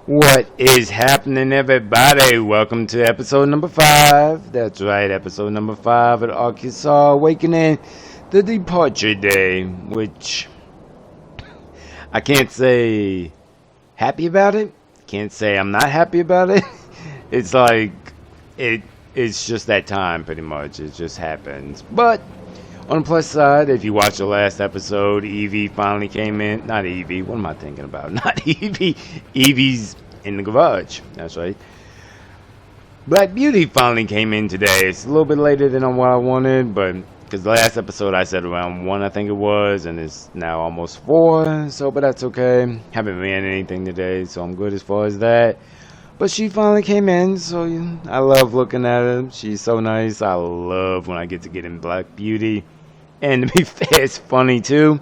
What is happening, everybody? Welcome to episode number 5. That's right, episode number 5 at Arkansas Awakening, the departure day, which I can't say happy about it. Can't say I'm not happy about it. It's like, it's just that time, pretty much. It just happens. But on the plus side, if you watch the last episode, Evie finally came in. Not Evie. What am I thinking about? Not Evie. Evie's in the garage. That's right. Black Beauty finally came in today. It's a little bit later than what I wanted, but because the last episode I said around 1, I think it was, and it's now almost 4. So, but that's okay. Haven't ran anything today, so I'm good as far as that. But she finally came in, so I love looking at her. She's so nice. I love when I get in Black Beauty. And to be fair, it's funny too,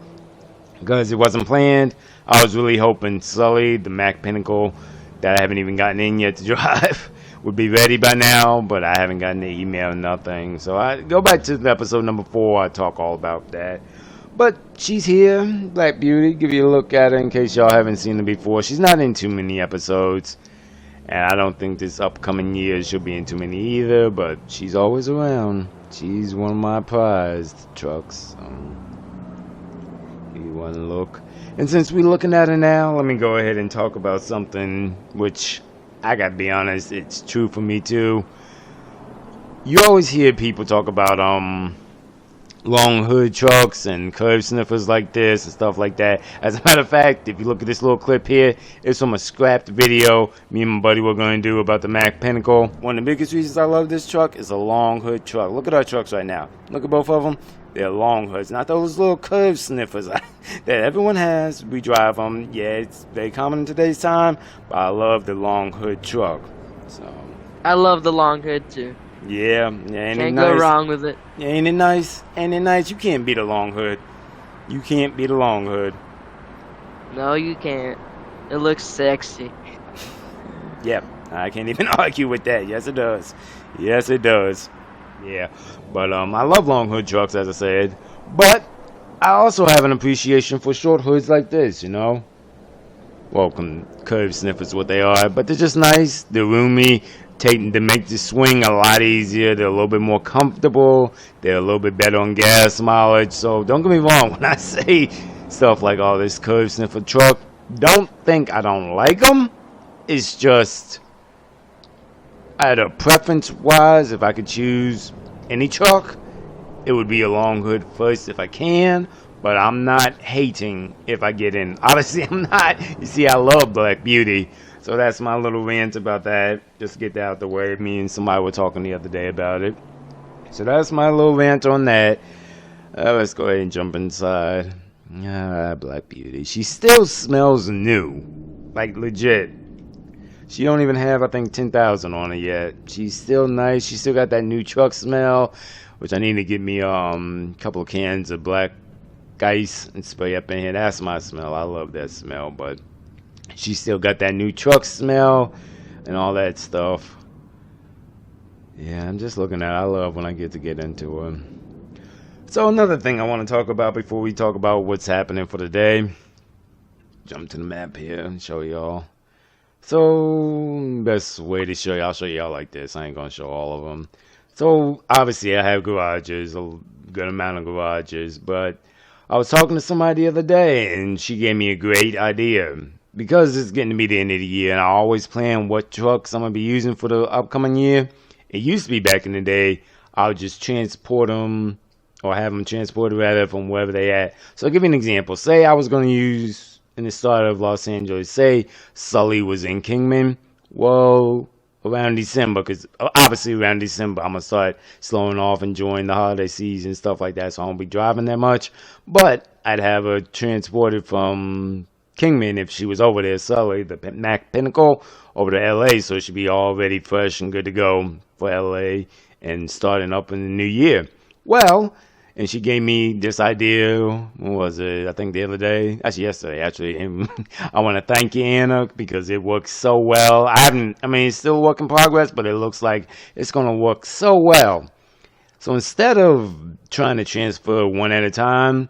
because it wasn't planned. I was really hoping Sully, the Mac Pinnacle, that I haven't even gotten in yet to drive, would be ready by now, but I haven't gotten the email or nothing. So I go back to episode number 4, I talk all about that. But she's here, Black Beauty. Give you a look at her in case y'all haven't seen her before. She's not in too many episodes, and I don't think this upcoming year she'll be in too many either, but she's always around. She's one of my prized trucks. Give you one look. And since we're looking at her now, let me go ahead and talk about something which, I gotta be honest, it's true for me too. You always hear people talk about long hood trucks and curve sniffers like this and stuff like that. As a matter of fact, if you look at this little clip here, it's from a scrapped video me and my buddy were going to do about the Mac Pinnacle. One of the biggest reasons I love this truck is a long hood truck. Look at our trucks right now. Look at both of them. They're long hoods, not those little curve sniffers that everyone has. We drive them. Yeah, it's very common in today's time, but I love the long hood truck. So I love the long hood too. Yeah, ain't Can't it go nice? wrong with it. Ain't it nice? Ain't it nice? You can't beat a long hood. You can't beat a long hood. No, you can't. It looks sexy. Yep, I can't even argue with that. Yes, it does. Yes, it does. Yeah, but I love long hood trucks, as I said. But I also have an appreciation for short hoods like this, you know. Welcome, curve sniffers, what they are. But they're just nice. They're roomy. They make the swing a lot easier. They're a little bit more comfortable. They're a little bit better on gas mileage. So don't get me wrong when I say stuff like, oh, this curve sniffer truck, don't think I don't like them. It's just, at a preference wise, if I could choose any truck, it would be a long hood first if I can. But I'm not hating if I get in. Obviously, I'm not. You see, I love Black Beauty. So that's my little rant about that. Just to get that out the way. Me and somebody were talking the other day about it. So that's my little rant on that. Let's go ahead and jump inside. Black Beauty. She still smells new. Like, legit. She don't even have, I think, 10,000 on her yet. She's still nice. She still got that new truck smell. Which I need to get me a couple of cans of black ice and spray up in here. That's my smell. I love that smell. But she still got that new truck smell and all that stuff. Yeah, I'm just looking at it. I love when I get into her. So another thing I want to talk about before we talk about what's happening for the day. Jump to the map here and show y'all. So, best way to show you, I'll show y'all like this. I ain't going to show all of them. So, obviously, I have garages, a good amount of garages. But I was talking to somebody the other day, and she gave me a great idea. Because it's getting to be the end of the year, and I always plan what trucks I'm going to be using for the upcoming year. It used to be back in the day, I would just transport them, or have them transported rather from wherever they at. So I'll give you an example. Say I was going to use, in the start of Los Angeles, say Sully was in Kingman. Well, around December, because obviously around December, I'm going to start slowing off, enjoying the holiday season, stuff like that, so I won't be driving that much. But I'd have her transported from Kingman if she was over there, Sully, the Mac Pinnacle, over to LA, so it should be all ready, fresh, and good to go for LA and starting up in the new year. Well, and she gave me this idea, what was it, I think the other day, actually yesterday, and I want to thank you, Anna, because it works so well. It's still a work in progress, but it looks like it's going to work so well. So instead of trying to transfer one at a time,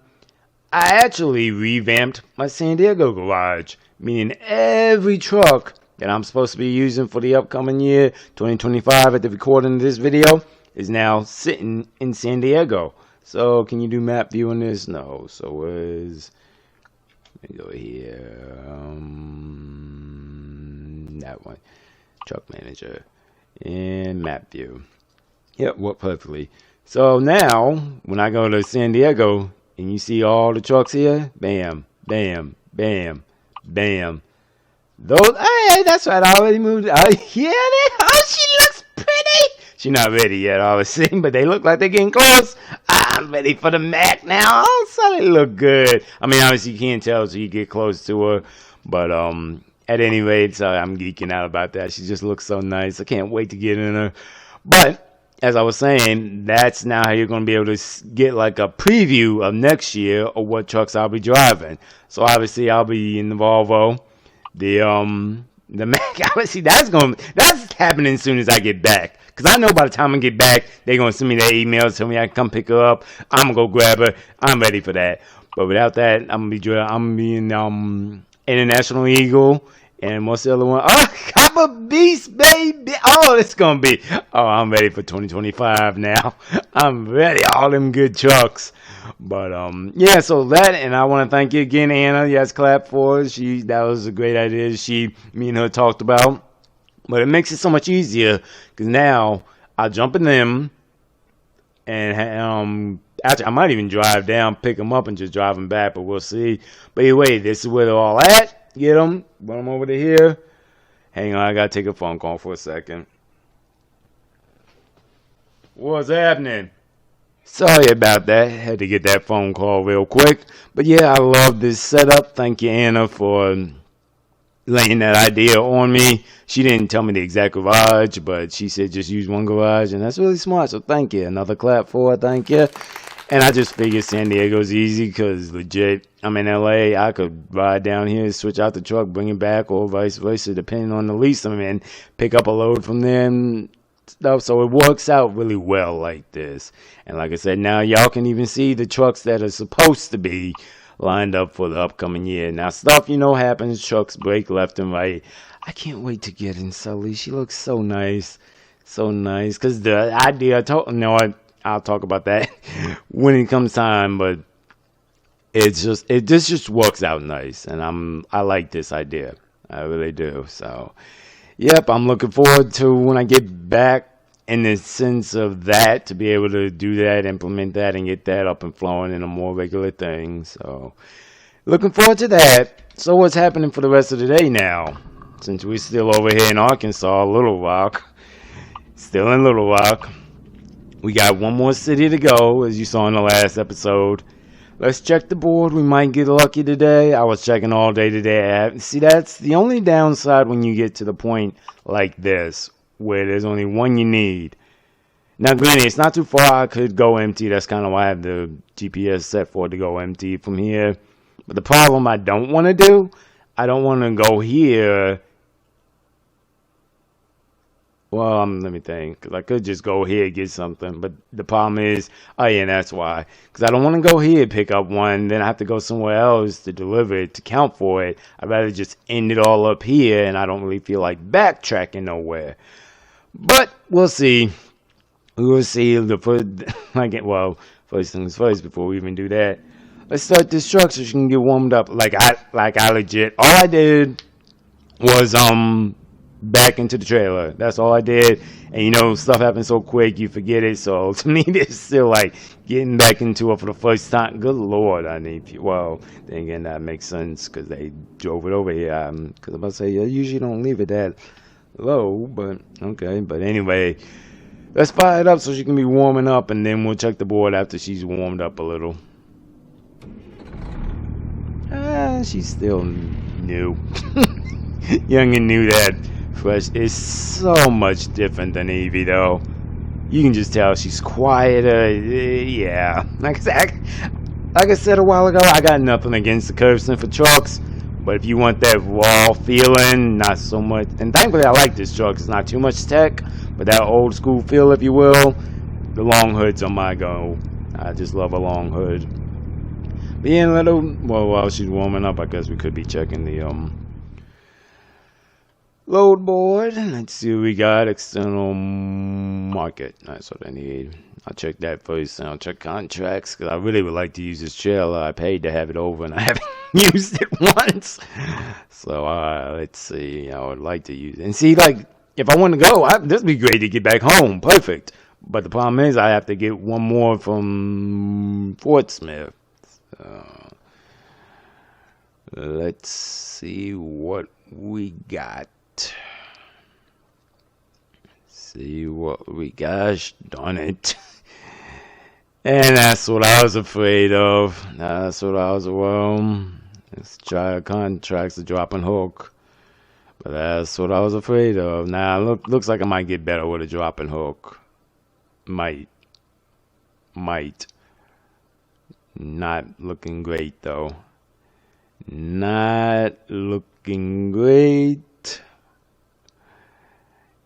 I actually revamped my San Diego garage, meaning every truck that I'm supposed to be using for the upcoming year, 2025, at the recording of this video, is now sitting in San Diego. So can you do map view on this? No. So let me go here. That one. Truck manager. And map view. Yep, worked perfectly. So now, when I go to San Diego, and you see all the trucks here, bam, bam, bam, bam. Those, hey, that's right, I already moved. Oh, yeah, oh, she looks pretty. She's not ready yet, obviously, but they look like they're getting close. I'm ready for the Mac now. Oh, so they look good. I mean, obviously, you can't tell until you get close to her, but at any rate, so I'm geeking out about that. She just looks so nice. I can't wait to get in her. But as I was saying, that's now how you're going to be able to get like a preview of next year of what trucks I'll be driving. So obviously I'll be in the Volvo, the Mac. Obviously that's happening as soon as I get back, because I know by the time I get back they're going to send me their emails, tell me I can come pick her up. I'm gonna go grab her. I'm ready for that. But without that, I'm gonna be in International Eagle. And what's the other one? Oh, Copper Beast, baby. Oh, it's going to be. Oh, I'm ready for 2025 now. I'm ready. All them good trucks. But, yeah, so that, and I want to thank you again, Anna. Yes, clap for her. That was a great idea. Me and her talked about. But it makes it so much easier, because now I jump in them, and, actually, I might even drive down, pick them up, and just drive them back, but we'll see. But anyway, this is where they're all at. Get them, run them over to here. Hang on, I gotta take a phone call for a second. What's happening? Sorry about that. Had to get that phone call real quick. But yeah, I love this setup. Thank you, Anna, for laying that idea on me. She didn't tell me the exact garage, but she said just use one garage, and that's really smart. So thank you. Another clap for her. Thank you. And I just figured San Diego's easy, because legit, I'm in LA. I could ride down here, switch out the truck, bring it back, or vice versa, depending on the lease I'm in. Pick up a load from them, stuff. So it works out really well like this. And like I said, now y'all can even see the trucks that are supposed to be lined up for the upcoming year. Now, stuff, happens. Trucks break left and right. I can't wait to get in Sully. She looks so nice. So nice. Because the idea, I'll talk about that when it comes time, but it just works out nice, and I like this idea. I really do. So, yep, I'm looking forward to when I get back, in the sense of that, to be able to do that, implement that, and get that up and flowing in a more regular thing. So, looking forward to that. So, what's happening for the rest of the day now? Since we're still over here in Arkansas, Little Rock, still in Little Rock. We got one more city to go, as you saw in the last episode. Let's check the board. We might get lucky today. I was checking all day today. See, that's the only downside when you get to the point like this, where there's only one you need. Now, granted, it's not too far. I could go empty. That's kind of why I have the GPS set for it to go empty from here. But the problem I don't want to do, I don't want to go here. Well, let me think, because I could just go here and get something, but the problem is, oh yeah, that's why, because I don't want to go here, pick up one, then I have to go somewhere else to deliver it, to count for it. I'd rather just end it all up here, and I don't really feel like backtracking nowhere. But we'll see. We will see. First things first, before we even do that, let's start this truck so she can get warmed up. Like I legit, all I did was back into the trailer. That's all I did. And stuff happens so quick you forget it. So to me, it's still like getting back into it for the first time. Good Lord, I need. Well, then again, that makes sense, because they drove it over here. Because I'm about to say, I usually don't leave it that low, but okay. But anyway, let's fire it up so she can be warming up, and then we'll check the board after she's warmed up a little. She's still new. Young and new, that fresh is so much different than Evie, though. You can just tell she's quieter. Yeah, like I said a while ago, I got nothing against the Curveston for trucks, but if you want that raw feeling, not so much. And thankfully, I like this truck. It's not too much tech, but that old school feel, if you will. The long hood's on my go. I just love a long hood. But yeah, while she's warming up, I guess we could be checking the Load board. Let's see what we got. External market. That's what I need. I'll check that first, and I'll check contracts, because I really would like to use this trailer. I paid to have it over, and I haven't used it once. So, let's see. I would like to use it. And see, like, if I want to go, this would be great to get back home. Perfect. But the problem is I have to get one more from Fort Smith. Let's see what we got. See what we got. Darn it. And that's what I was afraid of. That's what I was, let's try contracts to drop and hook. But that's what I was afraid of. Now, looks like I might get better with a drop and hook. Might. Not looking great, though. Not looking great.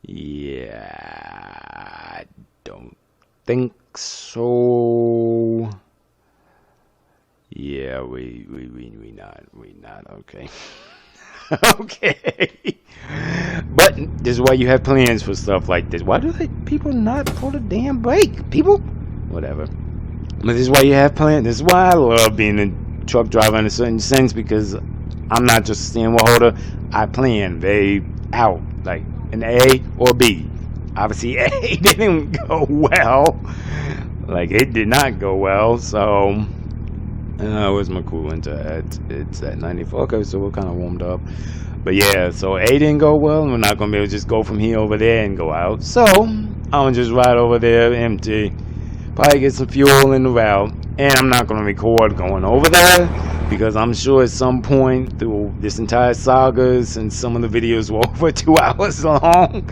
Yeah, I don't think so. Yeah, we not okay. Okay. But this is why you have plans for stuff like this. Why do people not pull the damn brake? People? Whatever. But this is why you have plans. This is why I love being a truck driver in a certain sense, because I'm not just a steering wheel holder. I plan very out, like an A or B. Obviously, A didn't go well. Like, it did not go well, so... where's my coolant at? It's at 94. Okay, so we're kind of warmed up. But yeah, so A didn't go well, and we're not going to be able to just go from here over there and go out. So, I'm going to just ride over there empty. Probably get some fuel in the route. And I'm not going to record going over there, because I'm sure at some point through this entire saga, since some of the videos were over 2 hours long,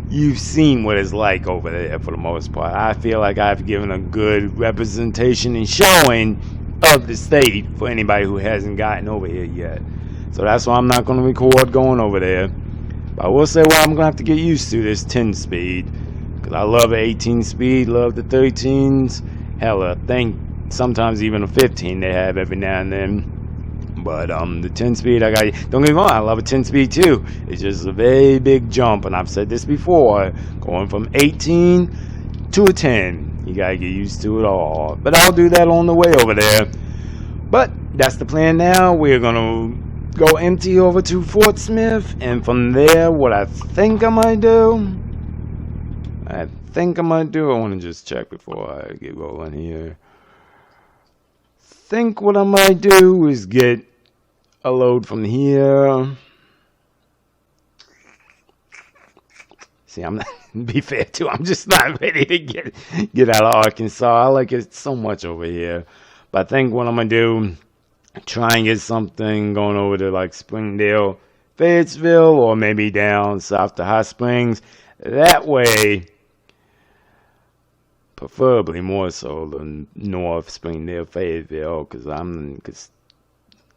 you've seen what it's like over there for the most part. I feel like I've given a good representation and showing of the state for anybody who hasn't gotten over here yet. So that's why I'm not going to record going over there. But I will say, well, I'm going to have to get used to this 10 speed. Because I love an 18 speed, love the 13s. Hell, I think sometimes even a 15 they have every now and then. But the 10 speed, don't get me wrong, I love a 10 speed too. It's just a very big jump. And I've said this before, going from 18 to a 10. You gotta get used to it all. But I'll do that on the way over there. But that's the plan now. We're gonna go empty over to Fort Smith, and from there, what I think I might do, I want to just check before I get rolling here. Think what I might do is get a load from here. See, I'm not, be fair too, I'm just not ready to get out of Arkansas. I like it so much over here. But I think what I'm going to do, try and get something going over to like Springdale, Fayetteville, or maybe down south to Hot Springs. That way, preferably more so than north, Springdale, Fayetteville, because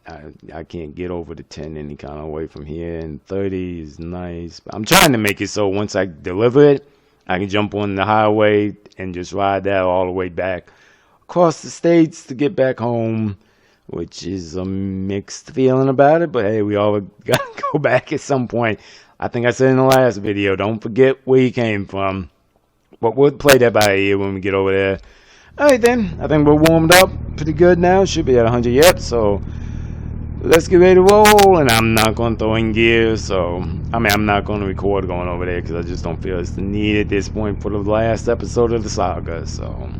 I can't get over the 10 any kind of way from here, and 30 is nice. But I'm trying to make it so once I deliver it, I can jump on the highway and just ride that all the way back across the states to get back home, which is a mixed feeling about it. But hey, we all gotta go back at some point. I think I said in the last video, don't forget where you came from. But we'll play that by ear when we get over there. Alright then, I think we're warmed up pretty good now. Should be at 100 yet, so let's get ready to roll. And I'm not going to throw in gear, so I'm not going to record going over there, because I just don't feel it's the need at this point for the last episode of the saga. So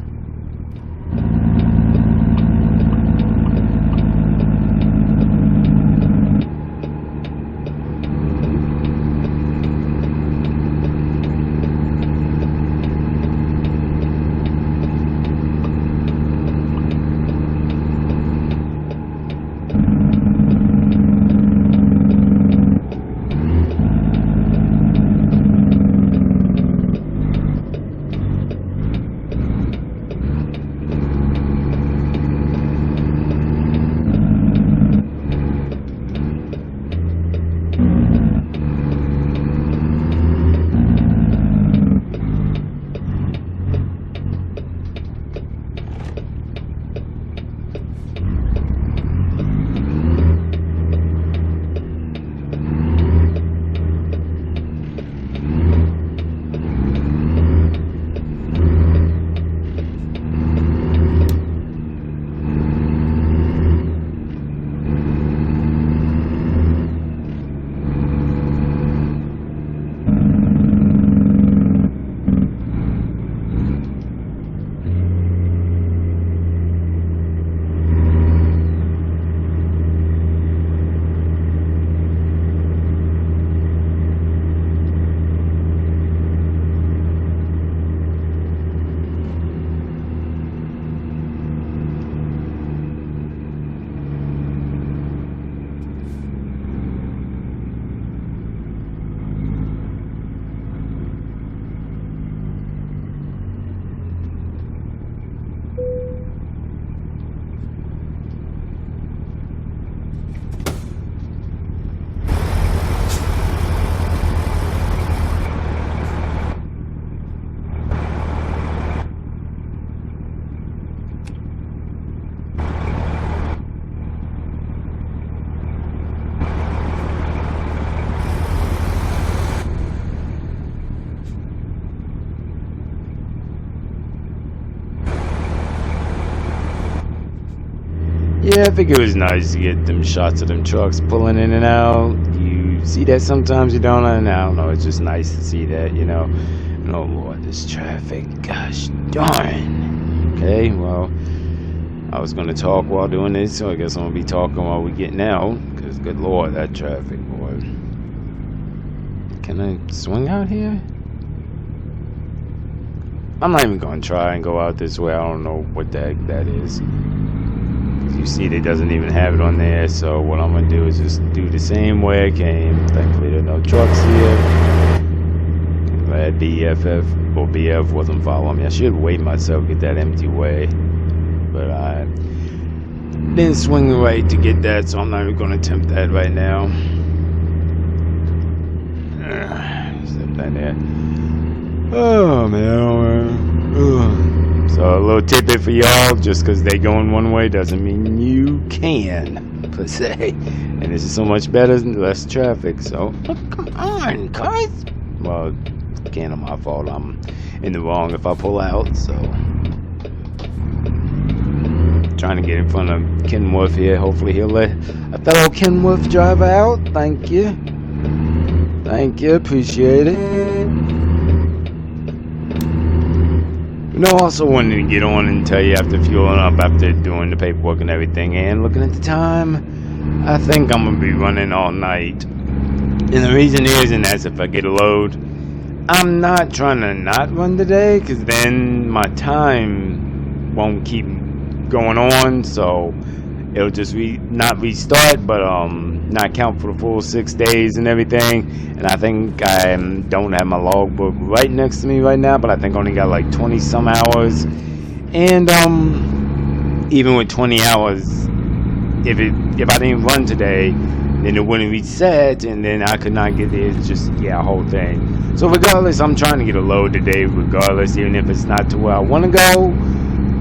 Yeah, I think it was nice to get them shots of them trucks pulling in and out. You see that sometimes you don't, and I don't know, it's just nice to see that, you know. Oh Lord, this traffic, gosh darn. Okay, well, I was gonna talk while doing this, so I guess I'm gonna be talking while we getting out, because good Lord, that traffic, boy. Can I swing out here? I'm not even gonna try and go out this way. I don't know what the heck that is. You see, it doesn't even have it on there, so what I'm gonna do is just do the same way I came. Thankfully, there are no trucks here. Glad BFF or BF wasn't following me. I should wait myself, get that empty way, but I didn't swing right to get that, so I'm not even gonna attempt that right now. Step down there. Oh man. So a little tidbit for y'all, just because they going one way doesn't mean you can, per se. And this is so much better and less traffic, so oh, come on, guys. Well, again, my fault. I'm in the wrong if I pull out, so trying to get in front of Kenworth here. Hopefully he'll let a fellow Kenworth driver out. Thank you. Thank you, appreciate it. You know, also wanted to get on and tell you after fueling up, after doing the paperwork and everything, and looking at the time, I think I'm going to be running all night. And the reason is, and that's if I get a load, I'm not trying to not run today, because then my time won't keep going on, so it'll just not restart, but not count for the full 6 days and everything. And I think I don't have my logbook right next to me right now, but I think I only got like 20 some hours. And even with 20 hours, if I didn't run today, then it wouldn't reset, and then I could not get there. It's just, yeah, a whole thing. So regardless, I'm trying to get a load today regardless, even if it's not to where I want to go.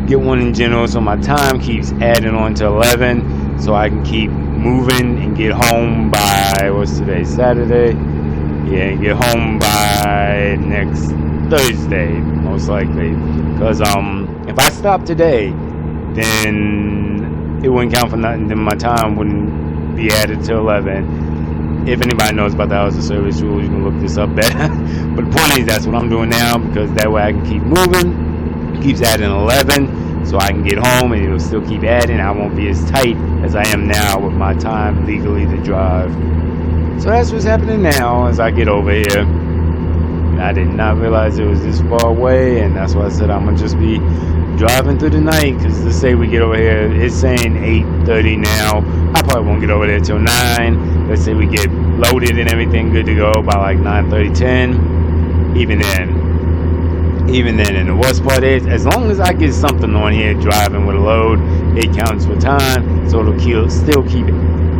Get one in general, so my time keeps adding on to 11, so I can keep moving and get home by, what's today, Saturday? Yeah, and get home by next Thursday, most likely. Because if I stop today, then it wouldn't count for nothing, then my time wouldn't be added to 11. If anybody knows about the hours of service rules, you can look this up better. But the point is, that's what I'm doing now, because that way I can keep moving. It keeps adding 11, so I can get home and it'll still keep adding. I won't be as tight as I am now with my time legally to drive. So that's what's happening now as I get over here. And I did not realize it was this far away, and that's why I said I'm gonna just be driving through the night, because let's say we get over here, it's saying 8:30 now. I probably won't get over there till 9. Let's say we get loaded and everything good to go by like 9:30, 10. Even then, and the worst part is, as long as I get something on here driving with a load, it counts for time, so it'll still keep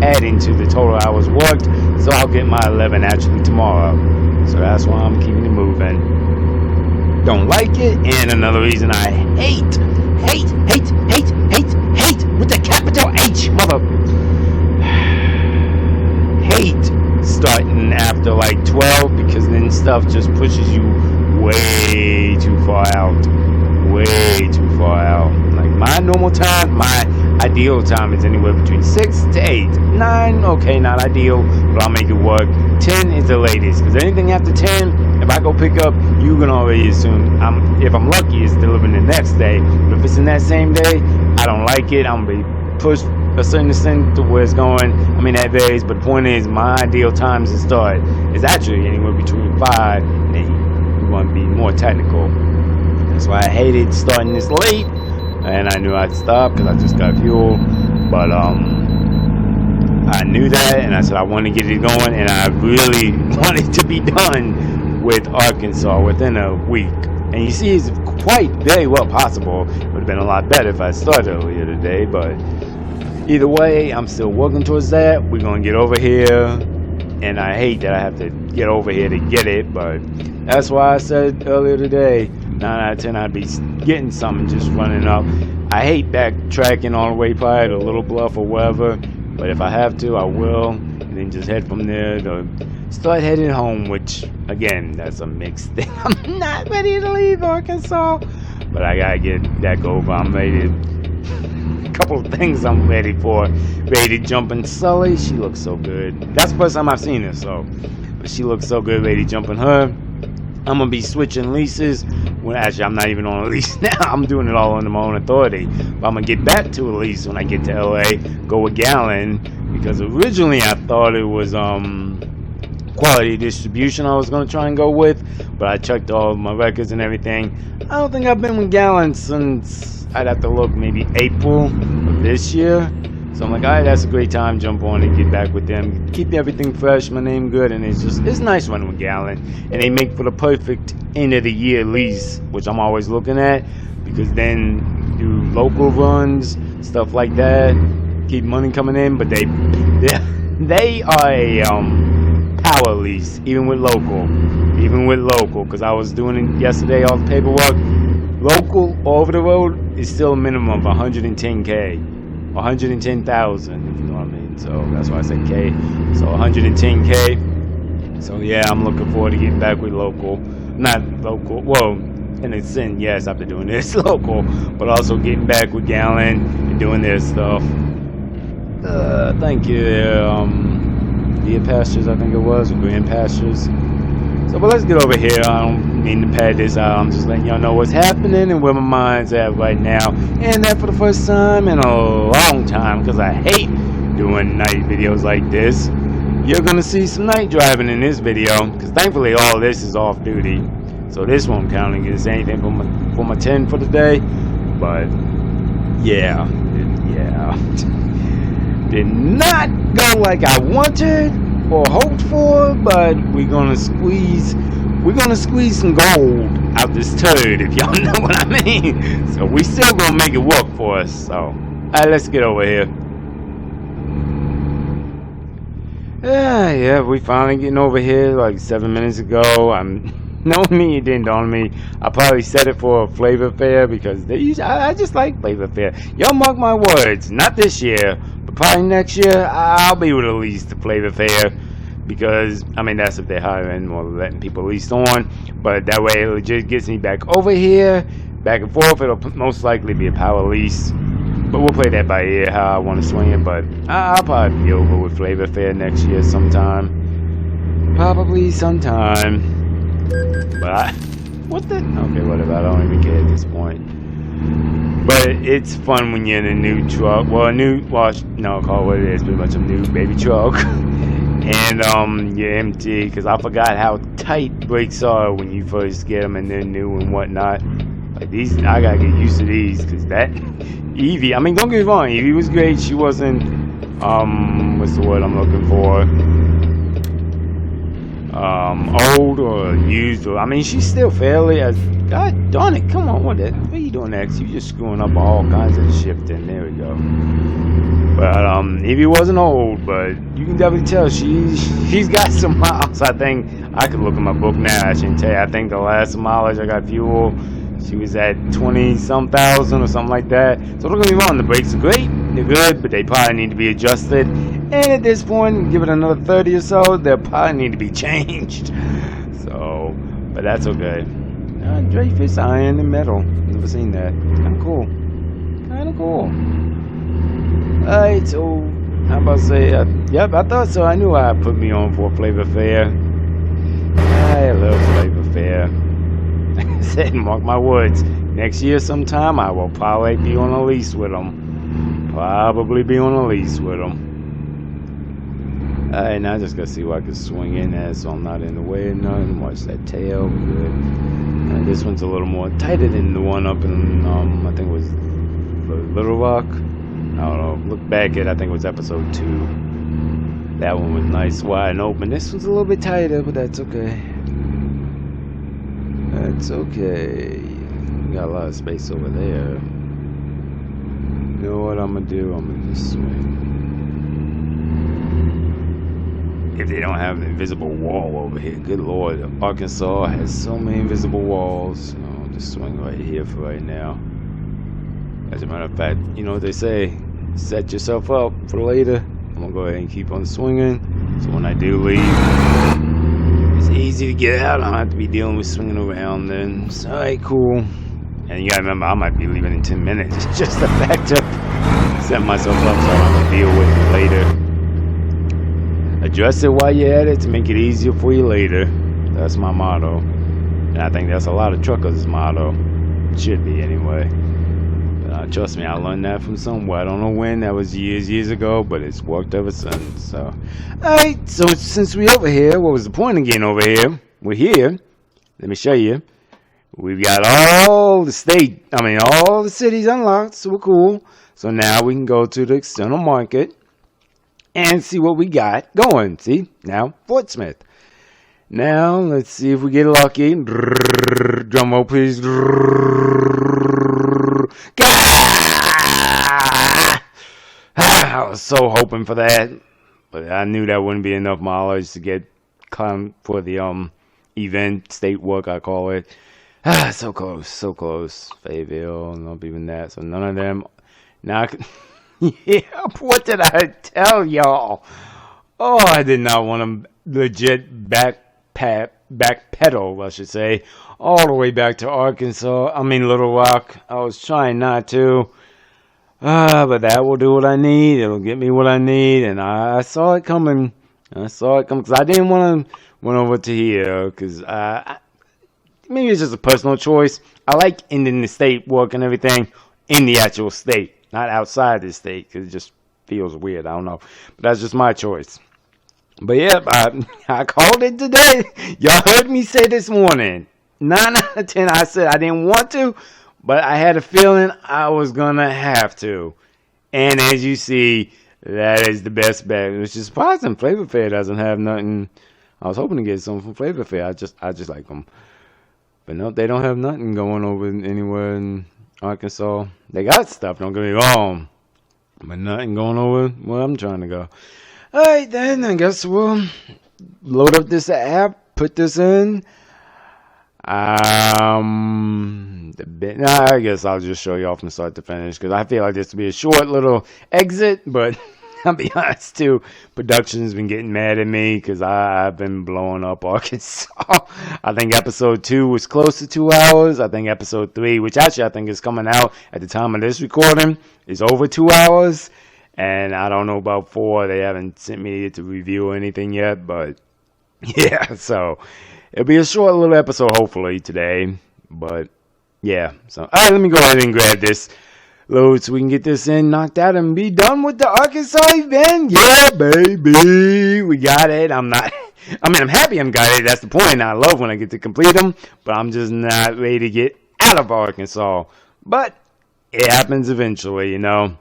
adding to the total hours worked, so I'll get my 11 actually tomorrow. So that's why I'm keeping it moving. Don't like it, and another reason I hate with the capital H, mother. Hate starting after like 12, because then stuff just pushes you way too far out. Like my normal time, my ideal time is anywhere between 6 to 8. 9, okay, not ideal, but I'll make it work. 10 is the latest, because anything after 10, if I go pick up, you can already assume, if I'm lucky, it's delivering the next day. But if it's in that same day, I don't like it. I'm going to be pushed a certain extent to where it's going. I mean, that varies, but the point is, my ideal times to start is actually anywhere between 5 and 8. We want to be more technical. That's why I hated starting this late, and I knew I'd stop because I just got fuel. But I knew that, and I said I wanted to get it going, and I really wanted to be done with Arkansas within a week. And you see, it's quite very well possible. It would have been a lot better if I started earlier today, but either way, I'm still working towards that. We're gonna get over here, and I hate that I have to get over here to get it, but that's why I said earlier today, 9 out of 10 I'd be getting something, just running up. I hate backtracking all the way probably to Little Bluff or wherever, but if I have to, I will, and then just head from there to start heading home, which again, that's a mixed thing. I'm not ready to leave Arkansas, but I gotta get that over. I'm ready to couple of things I'm ready for. Ready to jump in Sully. She looks so good. That's the first time I've seen her, so. But she looks so good. Ready to jump in her. I'm going to be switching leases. Well, actually, I'm not even on a lease now. I'm doing it all under my own authority. But I'm going to get back to a lease when I get to LA. Go with Gallon. Because originally I thought it was quality distribution I was going to try and go with. But I checked all of my records and everything. I don't think I've been with Gallon since, I'd have to look, maybe April of this year. So I'm like, alright, that's a great time, jump on and get back with them. Keep everything fresh, my name good, and it's nice running with Gallon. And they make for the perfect end of the year lease, which I'm always looking at, because then do local runs, stuff like that, keep money coming in, but they are a power lease, even with local, because I was doing it yesterday, all the paperwork. Local over the road is still a minimum of 110K. 110,000, if you know what I mean. So that's why I said K. So 110K. So yeah, I'm looking forward to getting back with local. Not local. Well, in a sense, yes, after doing this local, but also getting back with Gallon and doing their stuff. Thank you. Deer Pastures, I think it was, or Grand Pastures. So, but let's get over here. I don't mean to pad this out. I'm just letting y'all know what's happening and where my mind's at right now. And that for the first time in a long time, because I hate doing night videos like this. You're going to see some night driving in this video, because thankfully all this is off duty. So this won't count against anything for my 10 for the day. But, yeah. Did not go like I wanted or hoped for, but we're gonna squeeze some gold out this turd, if y'all know what I mean. So we still gonna make it work for us. So alright, let's get over here. Yeah, we finally getting over here like 7 minutes ago. Knowing me, it didn't dawn on me. I probably said it for a Flavor Fair, because I just like Flavor Fair. Y'all mark my words, not this year, but probably next year I'll be able to lease the Flavor Fair, because I mean that's if they're hiring or letting people lease on. But that way it just gets me back over here, back and forth. It'll most likely be a power lease, but we'll play that by ear how I want to swing it. But I'll probably be over with Flavor Fair next year sometime, probably sometime. But what the? Okay, whatever. I don't even care at this point. But it's fun when you're in a new truck. Well, call it what it is. Pretty much a new baby truck. And you're empty, because I forgot how tight brakes are when you first get them and they're new and whatnot. Like these, I gotta get used to these, because that Evie. I mean, don't get me wrong. Evie was great. She wasn't what's the word I'm looking for? Old or used, or I mean, she's still fairly as. God darn it! Come on, what are you doing next? You just screwing up all kinds of shifting. There we go. But Evie wasn't old, but you can definitely tell she's got some miles. I think I could look at my book now. I shouldn't tell you. I think the last mileage I got fuel, she was at 20-some thousand or something like that. So don't get me wrong, the brakes are great, they're good, but they probably need to be adjusted. And at this point, give it another 30 or so, they'll probably need to be changed. So, but that's okay. Dreyfus iron and metal. Never seen that. Kind of cool. Alright, so how about to say? Yep, I thought so. I knew I put me on for a Flavor Fair. I love Flavor Fair. Like I said, mark my words. Next year sometime, I will probably be on a lease with them. Alright, now I just gotta see what I can swing in at, so I'm not in the way of nothing. Watch that tail. Good. This one's a little more tighter than the one up in, I think it was Little Rock. I don't know. Look back at, I think it was episode 2. That one was nice, wide and open. This one's a little bit tighter, but that's okay. Got a lot of space over there. You know what I'm gonna do? I'm gonna just swing. If they don't have an invisible wall over here, good lord, Arkansas has so many invisible walls. I'll just swing right here for right now. As a matter of fact, you know what they say, set yourself up for later. I'm gonna go ahead and keep on swinging, so when I do leave, it's easy to get out. I don't have to be dealing with swinging around then. Alright, cool. And you gotta remember, I might be leaving in 10 minutes. It's just the fact of set myself up so I don't have to deal with it later. Address it while you're at it to make it easier for you later. That's my motto. And I think that's a lot of truckers' motto. It should be anyway. But trust me, I learned that from somewhere. I don't know when. That was years ago, but it's worked ever since. So, alright, so since we're over here, what was the point of getting over here? We're here. Let me show you. We've got all the cities unlocked, so we're cool. So now we can go to the external market and see what we got going. See? Now, Fort Smith. Now, let's see if we get lucky. Drum roll, please. I was so hoping for that, but I knew that wouldn't be enough mileage to get come for the event, state work, I call it. So close. Fayetteville, not even that. So none of them. Now, yeah, what did I tell y'all? Oh, I did not want to legit backpedal, I should say, all the way back to Little Rock. I was trying not to. But that will do what I need. It'll get me what I need. And I saw it coming. Because I didn't want to run over to here. Because maybe it's just a personal choice. I like ending the state work and everything in the actual state, not outside the state, because it just feels weird. I don't know. But that's just my choice. But yeah, I called it today. Y'all heard me say this morning. 9 out of 10, I said I didn't want to, but I had a feeling I was going to have to. And as you see, that is the best bet. Which is surprising. Flavor Fair doesn't have nothing. I was hoping to get some from Flavor Fair. I just like them. But no, they don't have nothing going over anywhere in Arkansas. They got stuff, don't get me wrong. But nothing going over where I'm trying to go. Alright then, I guess we'll load up this app, put this in. I guess I'll just show you all from start to finish, because I feel like this will be a short little exit, but I'll be honest too, production's been getting mad at me because I've been blowing up Arkansas. I think episode 2 was close to 2 hours. I think episode 3, which actually I think is coming out at the time of this recording, is over 2 hours. And I don't know about 4. They haven't sent me to review or anything yet, but yeah, so it'll be a short little episode hopefully today. But yeah, so alright, let me go ahead and grab this load so we can get this in, knocked out, and be done with the Arkansas event. Yeah, baby, we got it. I'm happy I'm got it. That's the point. I love when I get to complete them, but I'm just not ready to get out of Arkansas. But it happens eventually, you know.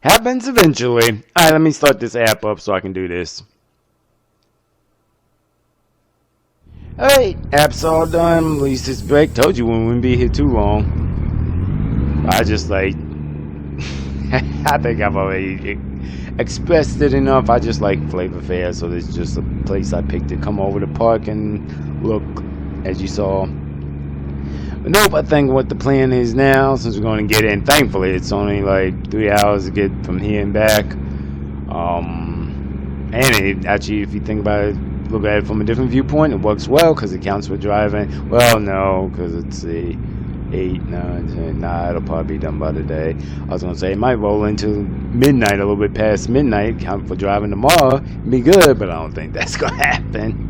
Happens eventually. Alright, let me start this app up so I can do this. Alright, app's all done. At least it's break. Told you we wouldn't be here too long. I just like, I think I've already expressed it enough. I just like Flavor Fair, so there's just a place I picked to come over to park and look, as you saw. But nope, I think what the plan is now, since we're going to get in, thankfully it's only like 3 hours to get from here and back. And it, actually, if you think about it, look at it from a different viewpoint, it works well because it counts for driving. Well, no, because it's the 8, 9, 10. Nah, it'll probably be done by today. I was going to say, it might roll into midnight, a little bit past midnight, count for driving tomorrow. It'd be good, but I don't think that's going to happen.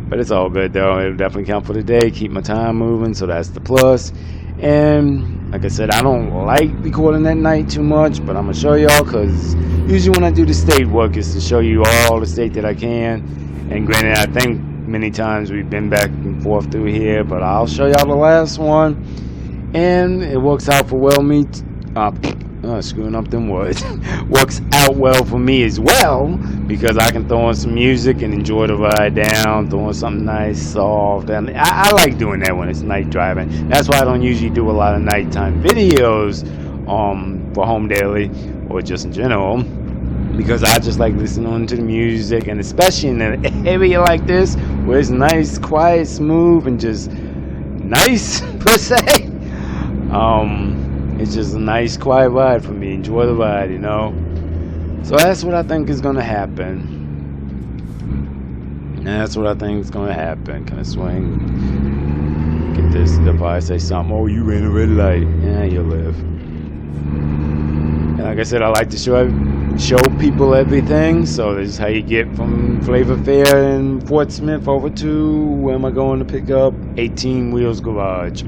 But it's all good, though. It'll definitely count for the day, keep my time moving, so that's the plus. And like I said, I don't like recording at night too much, but I'm going to show y'all, because usually when I do the state work, is to show you all the state that I can. And granted, I think many times we've been back and forth through here, but I'll show y'all the last one. And it works out for screwing up them words. Works out well for me as well, because I can throw on some music and enjoy the ride down, throw on something nice, soft. And I like doing that when it's night driving. That's why I don't usually do a lot of nighttime videos for Home Daily, or just in general, because I just like listening to the music, and especially in an area like this where it's nice, quiet, smooth, and just nice per se. It's just a nice, quiet ride for me. Enjoy the ride, you know. So that's what I think is gonna happen. Can I swing? Get this. They'll probably say something. Oh, you ran a red light. Yeah, you'll live. Like I said, I like to show people everything. So this is how you get from Flavor Fair in Fort Smith over to where am I going to pick up? 18 Wheels Garage.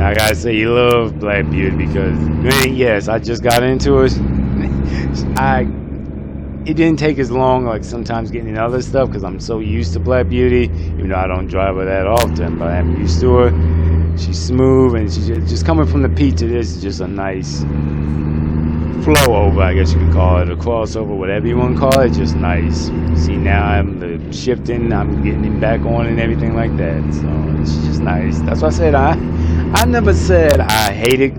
I gotta say, you love Black Beauty because, man, yes, I just got into it. It didn't take as long, like sometimes getting other stuff, because I'm so used to Black Beauty, even though I don't drive her that often, but I'm used to her. She's smooth, and she's just coming from the P to this is just a nice flow over, I guess you could call it, a crossover, whatever you want to call it, just nice. See, now I'm shifting, I'm getting it back on and everything like that, so it's just nice. That's why I said I never said I hated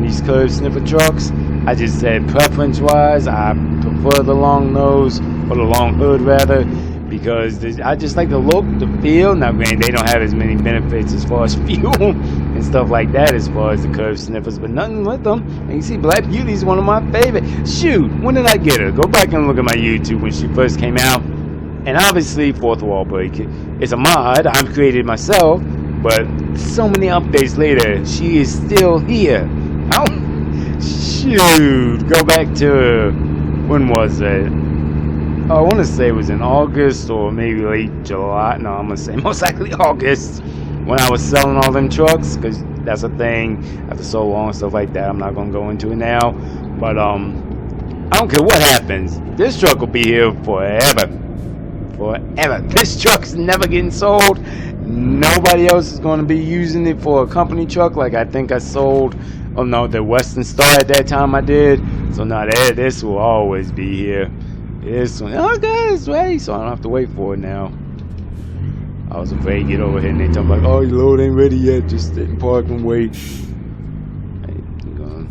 these curved sniffer trucks. I just said preference-wise, I prefer the long nose, or the long hood rather, because I just like the look, the feel. Now, granted, they don't have as many benefits as far as fuel and stuff like that as far as the curved sniffers, but nothing with them. And you see, Black Beauty is one of my favorite. Shoot, when did I get her? Go back and look at my YouTube when she first came out. And obviously, fourth wall break. It's a mod I've created myself, but so many updates later, she is still here. Oh, shoot, go back to, when was it? I want to say it was in August or maybe late July. No, I'm going to say most likely August when I was selling all them trucks, because that's a thing after so long and stuff like that. I'm not going to go into it now, but I don't care what happens. This truck will be here forever. Forever. This truck's never getting sold. Nobody else is going to be using it for a company truck like I think I sold. Oh no, the Western Star at that time I did. So now this will always be here. This one, okay, it's ready, so I don't have to wait for it now. I was afraid to get over here and they talk like, oh, your load ain't ready yet. Just sit and park and wait. Hey, you going?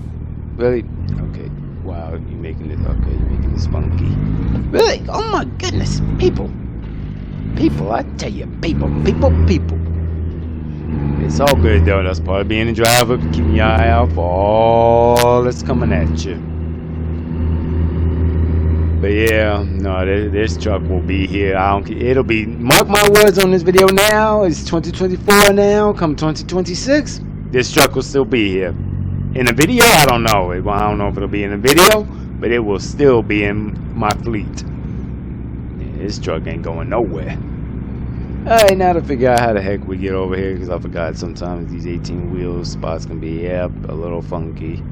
Really? Okay. Wow, you're making this. Okay, you're making this funky. Really? Oh my goodness, people. People, I tell you, people. It's all good though. That's part of being a driver, keeping your eye out for all that's coming at you. But yeah, no, this truck will be here. I don't care. It'll be, mark my words on this video now. It's 2024 now. Come 2026, this truck will still be here. In a video, I don't know. I don't know if it'll be in a video, but it will still be in my fleet. Yeah, this truck ain't going nowhere. Alright, now to figure out how the heck we get over here, because I forgot sometimes these 18 wheel spots can be, yep, a little funky.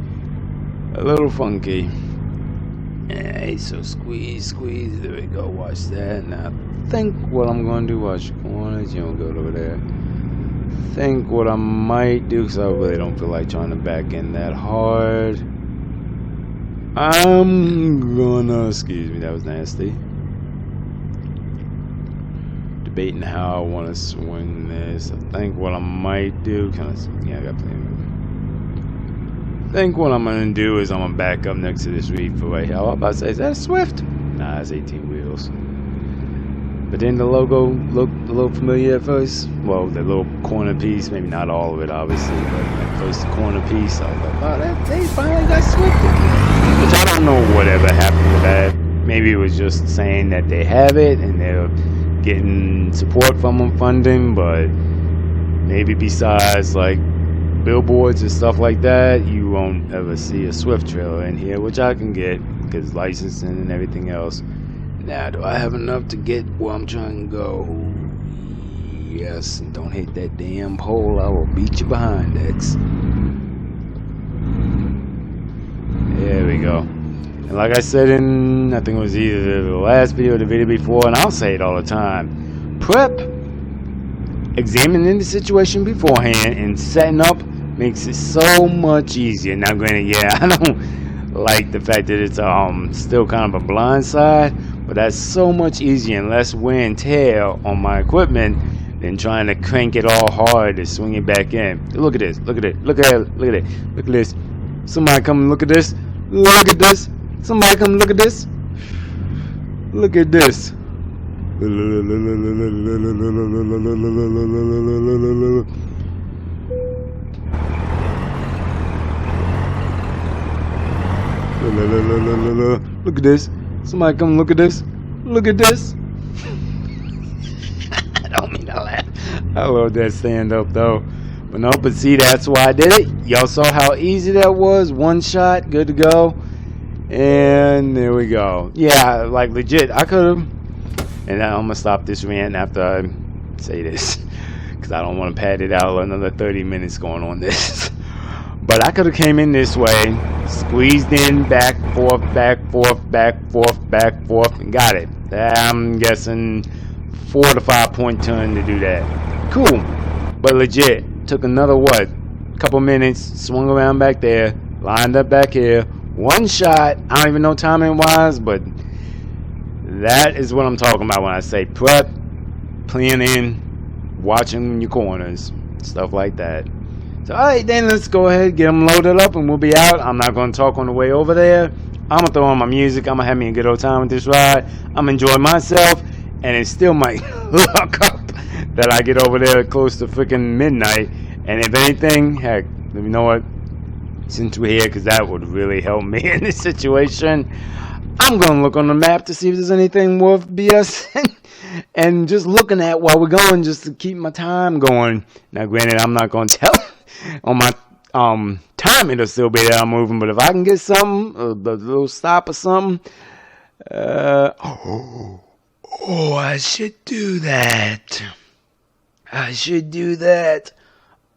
A little funky. Hey, so squeeze, there we go, watch that. Now, think what I'm going to do, watch your corners, you don't go over there. Think what I might do, because I really don't feel like trying to back in that hard. I'm gonna, excuse me, that was nasty. Debating how I want to swing this. I think what I might do, yeah, I got plenty of room. I think what I'm gonna do is I'm gonna back up next to this reefer right here. I was about to say, is that a Swift? Nah, it's 18 wheels. But then the logo looked a little familiar at first. Well, the little corner piece, maybe not all of it, obviously, but at first the corner piece, I was like, oh, they finally got Swifted. Which I don't know whatever happened with that. Maybe it was just saying that they have it and they're getting support from them, funding, but maybe besides like billboards and stuff like that, you won't ever see a Swift trailer in here, which I can get because licensing and everything else. Now, do I have enough to get where I'm trying to go? Yes, and don't hit that damn pole. I will beat you behind, X. There we go. And like I said in, I think it was either the last video or the video before, and I'll say it all the time, prep, examining the situation beforehand and setting up makes it so much easier. Now granted, yeah, I don't like the fact that it's still kind of a blind side, but that's so much easier and less wear and tear on my equipment than trying to crank it all hard to swing it back in. Look at this, look at it, look at it, look at it, look at this. Somebody come and look at this, look at this. Somebody come look at this. Look at this. Look at this. Somebody come look at this. Look at this. I love that stand up though. But no, but see, that's why I did it. Y'all saw how easy that was. One shot, good to go. And there we go. Yeah, like legit, I could have. And I'm gonna stop this rant after I say this, because I don't want to pad it out another 30 minutes going on this. But I could have came in this way, squeezed in, back, forth, back, forth, back, forth, back, forth, and got it. I'm guessing 4 to 5 point turn to do that. Cool, but legit, took another what? Couple minutes, swung around back there, lined up back here, one shot. I don't even know timing wise, but that is what I'm talking about when I say prep, planning, watching your corners, stuff like that. So, alright, then let's go ahead, get them loaded up, and we'll be out. I'm not going to talk on the way over there. I'm going to throw on my music. I'm going to have me a good old time with this ride. I'm going to enjoy myself, and it still might luck up that I get over there close to freaking midnight. And if anything, heck, you know what? Since we're here, because that would really help me in this situation, I'm going to look on the map to see if there's anything worth BSing. And just looking at while we're going, just to keep my time going. Now, granted, I'm not going to tell on my time, it'll still be there, I'm moving. But if I can get something, a little stop or something, I should do that. I should do that.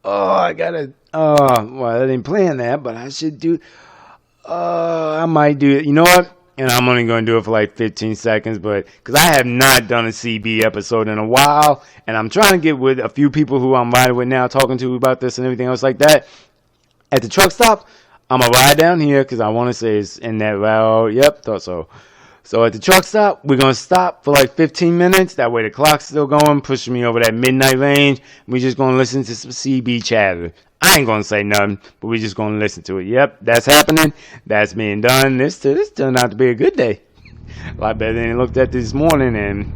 I gotta. Well, I didn't plan that, but I should do. I might do it. You know what? And I'm only going to do it for like 15 seconds, but because I have not done a CB episode in a while, and I'm trying to get with a few people who I'm riding with now, talking to about this and everything else like that. At the truck stop, I'm going to ride down here because I want to say it's in that route. Yep, thought so. So at the truck stop, we're going to stop for like 15 minutes. That way the clock's still going, pushing me over that midnight range. We're just going to listen to some CB chatter. I ain't going to say nothing, but we're just going to listen to it. Yep, that's happening. That's being done. This turned out to be a good day. A lot better than it looked at this morning, and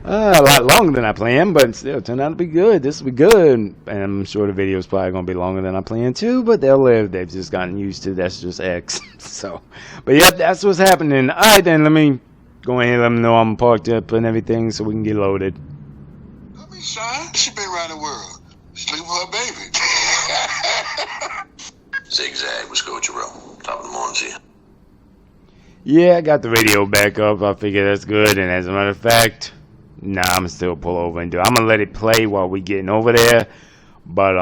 a lot longer than I planned, but still turned out to be good. This will be good. And I'm sure the video is probably going to be longer than I planned too, but they'll live. They've just gotten used to that's just X. So, but yeah, that's what's happening. All right, then let me go ahead and let them know I'm parked up and everything so we can get loaded. Don't be shy. She been around the world. Sleep with her baby. Zigzag, what's good with you, bro? Top of the morning to you. Yeah, I got the radio back up. I figure that's good. And as a matter of fact, nah, I'm still pull over and do it. I'm gonna let it play while we getting over there. But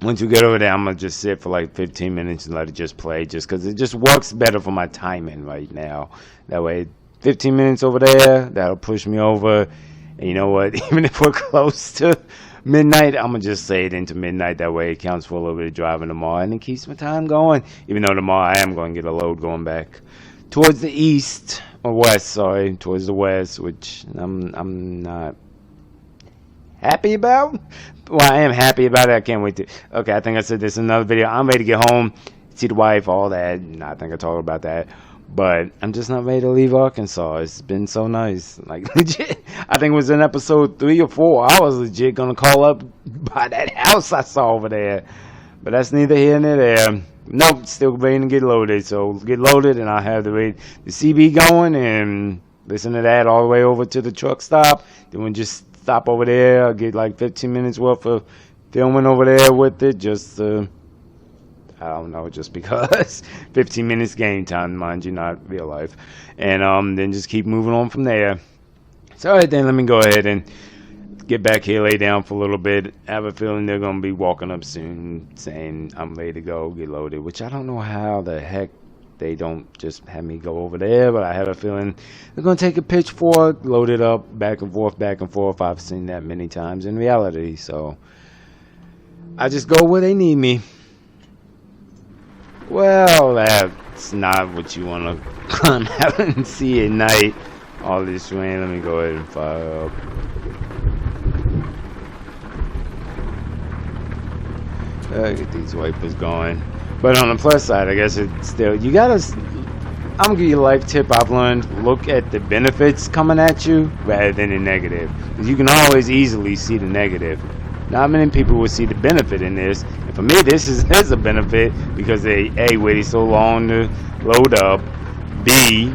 once we get over there, I'm gonna just sit for like 15 minutes and let it just play, just because it just works better for my timing right now. That way, 15 minutes over there, that'll push me over. And you know what? Even if we're close to midnight, I'm gonna just say it into midnight. That way, it counts for a little bit of driving tomorrow, and it keeps my time going. Even though tomorrow I am going to get a load going back towards the east or west. Sorry, towards the west, which I'm not happy about. Well, I am happy about it. I can't wait to. Okay, I think I said this in another video. I'm ready to get home, see the wife, all that. And I think I talked about that. But I'm just not ready to leave Arkansas. It's been so nice. Like, legit. I think it was in episode 3 or 4. I was legit going to call up by that house I saw over there. But that's neither here nor there. Nope, still waiting to get loaded. So get loaded and I'll have the CB going and listen to that all the way over to the truck stop. Then we'll just stop over there. I'll get like 15 minutes worth of filming over there with it. Just I don't know, just because 15 minutes game time, mind you, not real life. And then just keep moving on from there. So, all right, then let me go ahead and get back here, lay down for a little bit. I have a feeling they're going to be walking up soon saying I'm ready to go, get loaded, which I don't know how the heck they don't just have me go over there, but I have a feeling they're going to take a pitchfork, load it up, back and forth, back and forth. I've seen that many times in reality, so I just go where they need me. Well, that's not what you want to come out and see at night. All this rain. Let me go ahead and fire up. Get these wipers going. But on the plus side, I guess it's still, you gotta, I'm gonna give you a life tip I've learned. Look at the benefits coming at you rather than the negative. Because you can always easily see the negative. Not many people will see the benefit in this. And for me, this is a benefit because they, A, waited so long to load up. B,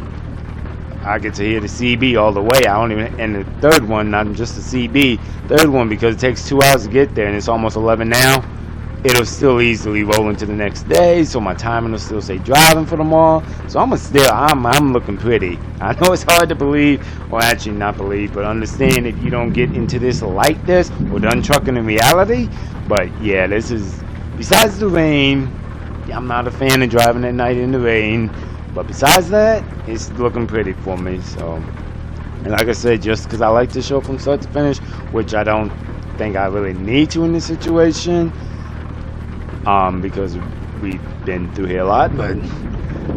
I get to hear the CB all the way. I don't even, and the third one, not just the CB, third one, because it takes 2 hours to get there and it's almost 11 now. It'll still easily roll into the next day, so my timing will still say driving for tomorrow. So I'm looking pretty. I know it's hard to believe, or actually not believe, but understand if you don't get into this like this or done trucking in reality. But yeah, this is, besides the rain, I'm not a fan of driving at night in the rain. But besides that, it's looking pretty for me. So, and like I said, just because I like the show from start to finish, which I don't think I really need to in this situation. Because we've been through here a lot, but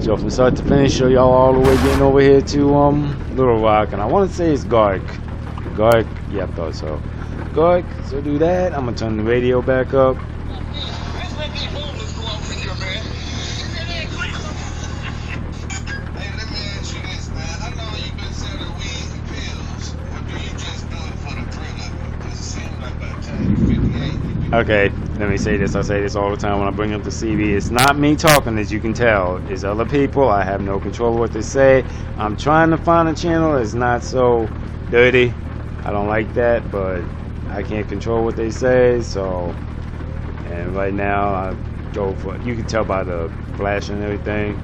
so from start to finish, show y'all all the way getting over here to Little Rock, and I want to say it's Gark, yeah, I thought so, Gark. So do that. I'm gonna turn the radio back up. Okay, let me say this. I say this all the time when I bring up the CB. It's not me talking, as you can tell. It's other people. I have no control of what they say. I'm trying to find a channel that's not so dirty. I don't like that, but I can't control what they say. So, and right now I go for. You can tell by the flash and everything.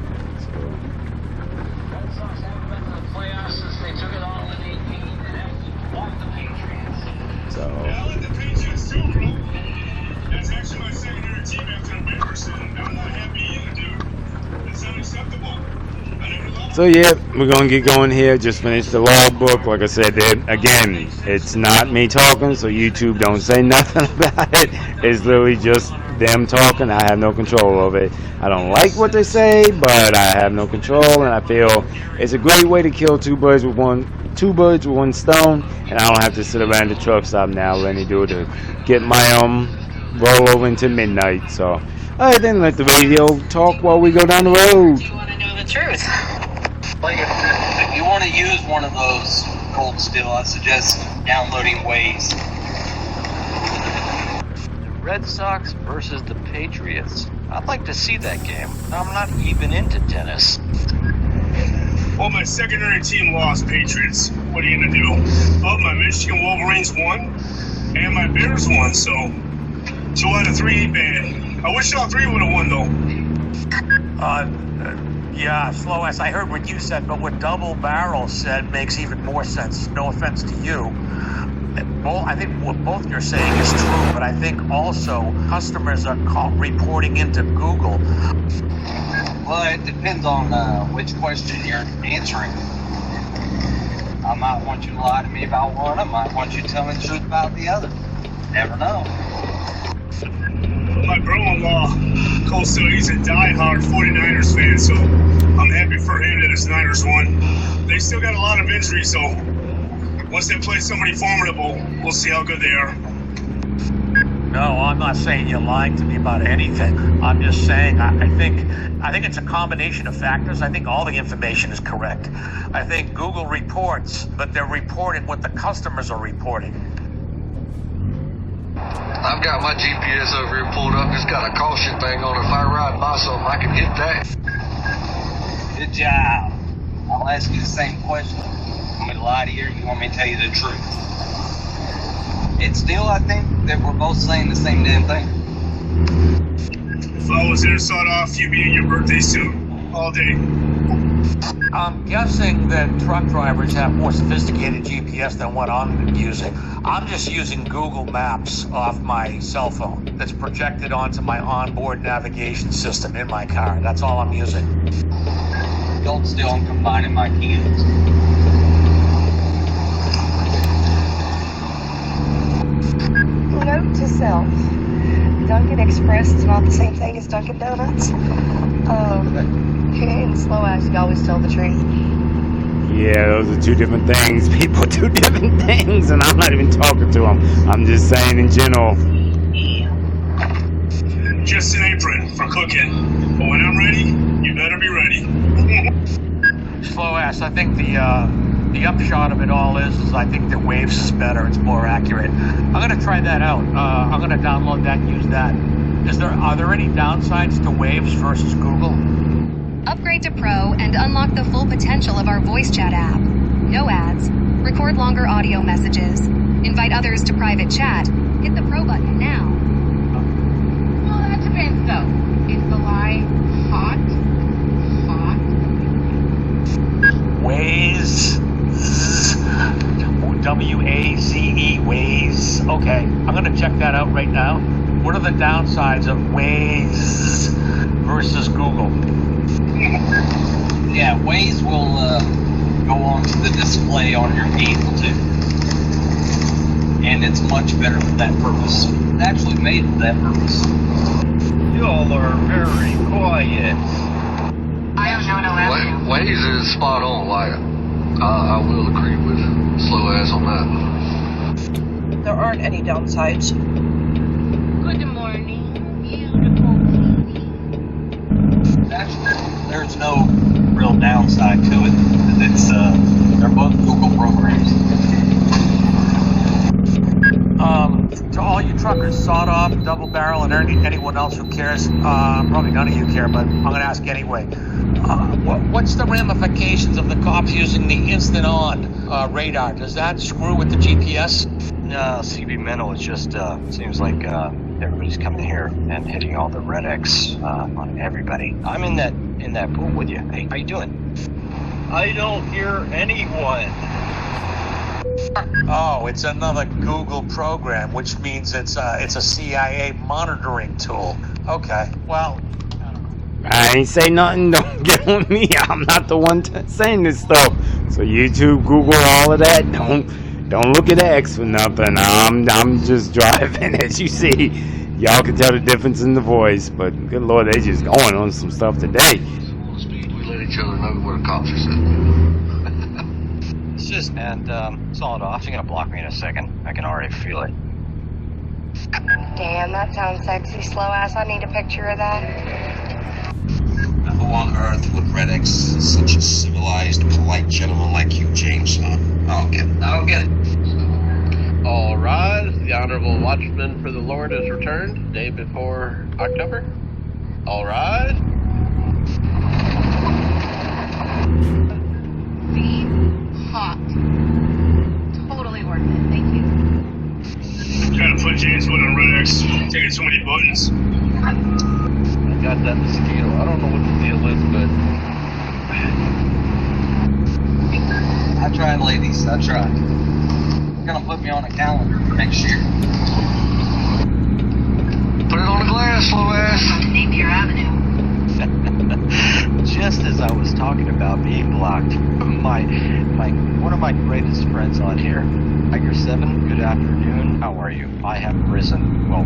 So yeah, we're gonna get going here. Just finished the logbook. Like I said, again, it's not me talking, so YouTube don't say nothing about it. It's literally just them talking. I have no control of it. I don't like what they say, but I have no control, and I feel it's a great way to kill two birds with one stone. And I don't have to sit around the truck stop now letting it do it to get my roll over into midnight. So, all right, then let the radio talk while we go down the road. You want to know the truth? Like if you want to use one of those Cold Steel, I suggest downloading Waze. The Red Sox versus the Patriots. I'd like to see that game. I'm not even into tennis. Well, my secondary team lost, Patriots. What are you gonna do? But my Michigan Wolverines won, and my Bears won, so 2 out of 3 ain't bad. I wish all 3 would have won, though. Yeah, Slow ass. I heard what you said, but what Double Barrel said makes even more sense. No offense to you. I think what both you're saying is true, but I think also customers are reporting into Google. Well, it depends on which question you're answering. I might want you to lie to me about one. I might want you to tell me the truth about the other. Never know. My brother-in-law, Cole Steel, he's a diehard 49ers fan, so I'm happy for him that his Niners won. They still got a lot of injuries, so once they play somebody formidable, we'll see how good they are. No, I'm not saying you're lying to me about anything. I'm just saying I think it's a combination of factors. I think all the information is correct. I think Google reports, but they're reporting what the customers are reporting. I've got my GPS over here pulled up. It's got a caution thing on it. If I ride by something, I can hit that. Good job. I'll ask you the same question. You want me to lie to you, or you want me to tell you the truth? It's still, I think, that we're both saying the same damn thing. If I was there to start off, you'd be at your birthday soon. All day. I'm guessing that truck drivers have more sophisticated GPS than what I'm using. I'm just using Google Maps off my cell phone that's projected onto my onboard navigation system in my car. That's all I'm using. Don't still, I'm combining my keys. Note to self. Dunkin' Express is not the same thing as Dunkin' Donuts. And Slow Ass, you always tell the truth. Yeah, those are 2 different things. People do different things, and I'm not even talking to them. I'm just saying in general. Just an apron for cooking. But when I'm ready, you better be ready. Slow ass. I think the upshot of it all is I think that Waves is better. It's more accurate. I'm gonna try that out. I'm gonna download that and use that. Are there any downsides to Waves versus Google? Upgrade to Pro and unlock the full potential of our voice chat app. No ads. Record longer audio messages. Invite others to private chat. Hit the Pro button now. Well, that depends, though. Is the lie hot? Hot? Waze. W-A-Z-E, Waze. Okay, I'm gonna check that out right now. What are the downsides of Waze versus Google? Yeah, Waze will go onto the display on your vehicle too. And it's much better for that purpose. It's actually made for that purpose. Y'all are very quiet. I don't know no answer. Waze is spot on, like, I will agree with Slow Ass on that. There aren't any downsides. Good morning, beautiful lady. Actually, there's no real downside to it. It's they're both Google programs. To all you truckers, Sawed Off, Double Barrel, and anyone else who cares, probably none of you care, but I'm going to ask anyway. What's the ramifications of the cops using the instant on radar? Does that screw with the GPS? No, CB Mental, it's just, seems like everybody's coming here and hitting all the red X on everybody. I'm in that pool with you. Hey, how you doing? I don't hear anyone. Oh, it's another Google program, which means it's a CIA monitoring tool. Okay, well, I ain't say nothing. Don't get on me. I'm not the one saying this stuff. So YouTube, Google, all of that. Don't look at X for nothing. I'm just driving, as you see. Y'all can tell the difference in the voice, but good Lord, they just going on some stuff today. Speed, we let each other know where the cops are sitting. It's just, and Solid Off, you're gonna block me in a second. I can already feel it. Damn, that sounds sexy. Slow ass. I need a picture of that. Who on earth would Red X such a civilized, polite gentleman like you, James? I don't get it. I don't get it. All rise. The Honorable Watchman for the Lord has returned, day before October. All rise. Be hot. Totally worth it. Thank you. Trying to put James Wood on Red X. Taking too many buttons. I got that mosquito. I don't know what the deal is, but I tried, ladies. I tried. You're gonna put me on a calendar for next year. Put it on the glass, Slow Ass. Napier Avenue. Just as I was talking about being blocked, one of my greatest friends on here, Tiger 7, good afternoon. How are you? I have risen. Well,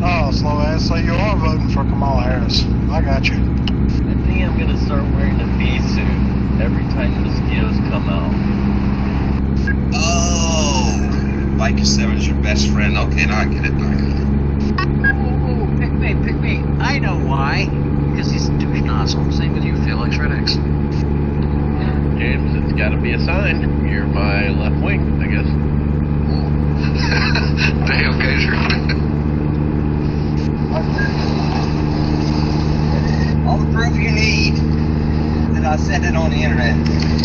oh, Slow Ass, so you are voting for Kamala Harris. I got you. I think I'm gonna start wearing a bee suit every time the mosquitoes come out. Oh, Micah 7's your best friend. Okay, now I get it. Ooh, pick me. I know why. Because he's a douche nozzle. Same with you, Felix Red X. James, it's gotta be a sign. You're my left wing, I guess. Damn, Gazer. All the proof you need that I said it on the internet.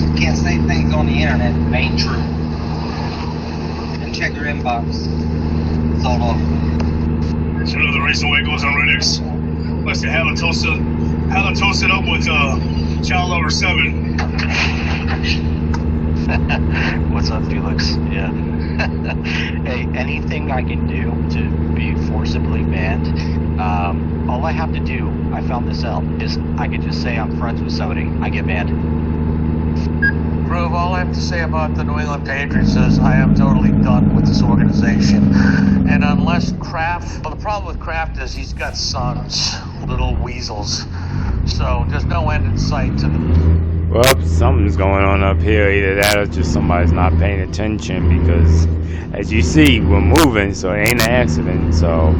You can't say things on the internet that ain't true. And check your inbox. It's all off. There's another reason why it goes on Red X. Likes to halitoast it up with Child Lover 7. What's up, Felix? Yeah. Hey, anything I can do to be forcibly banned, all I have to do, I found this out, is I can just say I'm friends with somebody. I get banned. Groove, all I have to say about the New England Patriots is I am totally done with this organization. And unless Kraft, well, the problem with Kraft is he's got sons, little weasels. So there's no end in sight to them. Well, something's going on up here. Either that or just somebody's not paying attention because, as you see, we're moving, so it ain't an accident. So,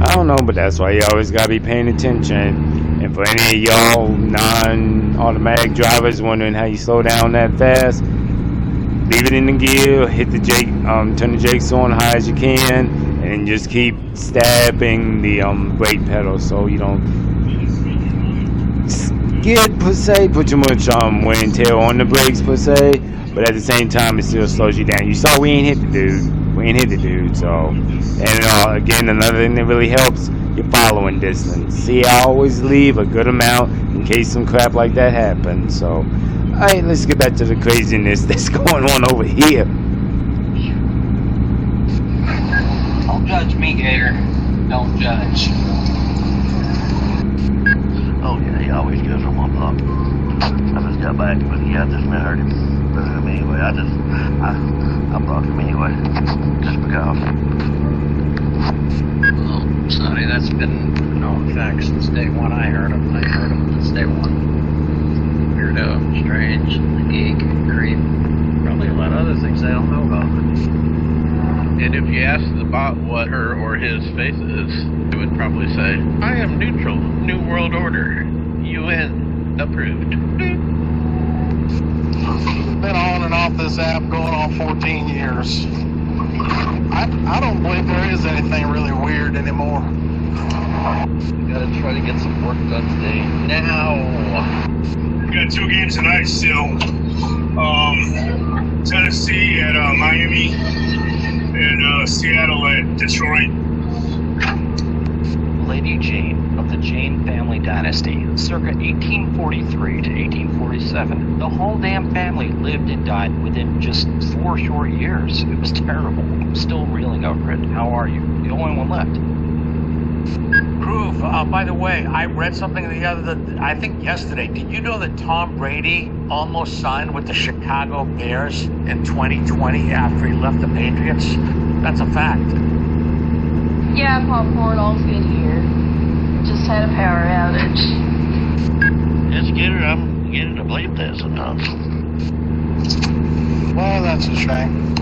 I don't know, but that's why you always gotta be paying attention. And for any of y'all non-automatic drivers wondering how you slow down that fast, leave it in the gear, hit the turn the Jakes on high as you can, and then just keep stabbing the brake pedal so you don't skid per se, put too much wear and tear on the brakes per se, but at the same time it still slows you down. You saw we ain't hit the dude. So, and again, another thing that really helps, your following distance. See, I always leave a good amount in case some crap like that happens. So, alright, let's get back to the craziness that's going on over here. Don't judge me, Gator. Don't judge. Oh yeah, he always goes for one pop. I just got back, but yeah, I just heard him. But anyway, I bugged him anyway, just because. Well, Sonny, that's been known fact since day one. I heard him since day one. Weirdo, strange, geek, creep, probably a lot of other things I don't know about. And if you ask the bot what her or his face is, it would probably say, I am neutral, New World Order, UN approved. Been on and off this app going on 14 years. I don't believe there is anything really weird anymore. Gotta try to get some work done today. Now! We got 2 games tonight still. Tennessee at Miami and Seattle at Detroit. Lady Jane of the Jane family dynasty, circa 1843 to 1847. The whole damn family lived and died within just 4 short years. It was terrible. I'm still reeling over it. How are you? The only one left. Groove, by the way, I read something I think yesterday. Did you know that Tom Brady almost signed with the Chicago Bears in 2020 after he left the Patriots? That's a fact. Yeah, popcorn, all's good here. Just had a power outage. It's Gator, I'm beginning to believe that sometimes. Well, that's a shame.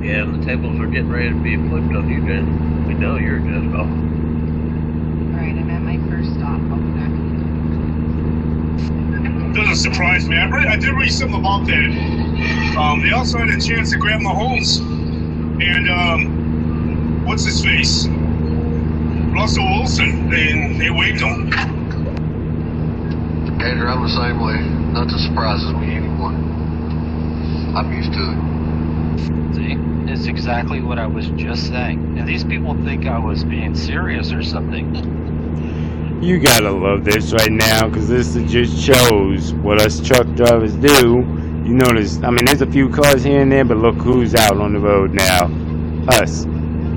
Yeah, the tables are getting ready to be flipped on you, Jen. We know you're Jezebel. Alright, I'm at my first stop. I'll be back. Doesn't surprise me. I did read something about that. They also had a chance to grab Mahomes and what's his face? Russell Wilson. They waived him. Gator, I'm the same way. Nothing surprises me anymore. I'm used to it. See? It's exactly what I was just saying. And these people think I was being serious or something. You gotta love this right now, because this just shows what us truck drivers do. You notice, I mean, there's a few cars here and there, but look who's out on the road now. Us.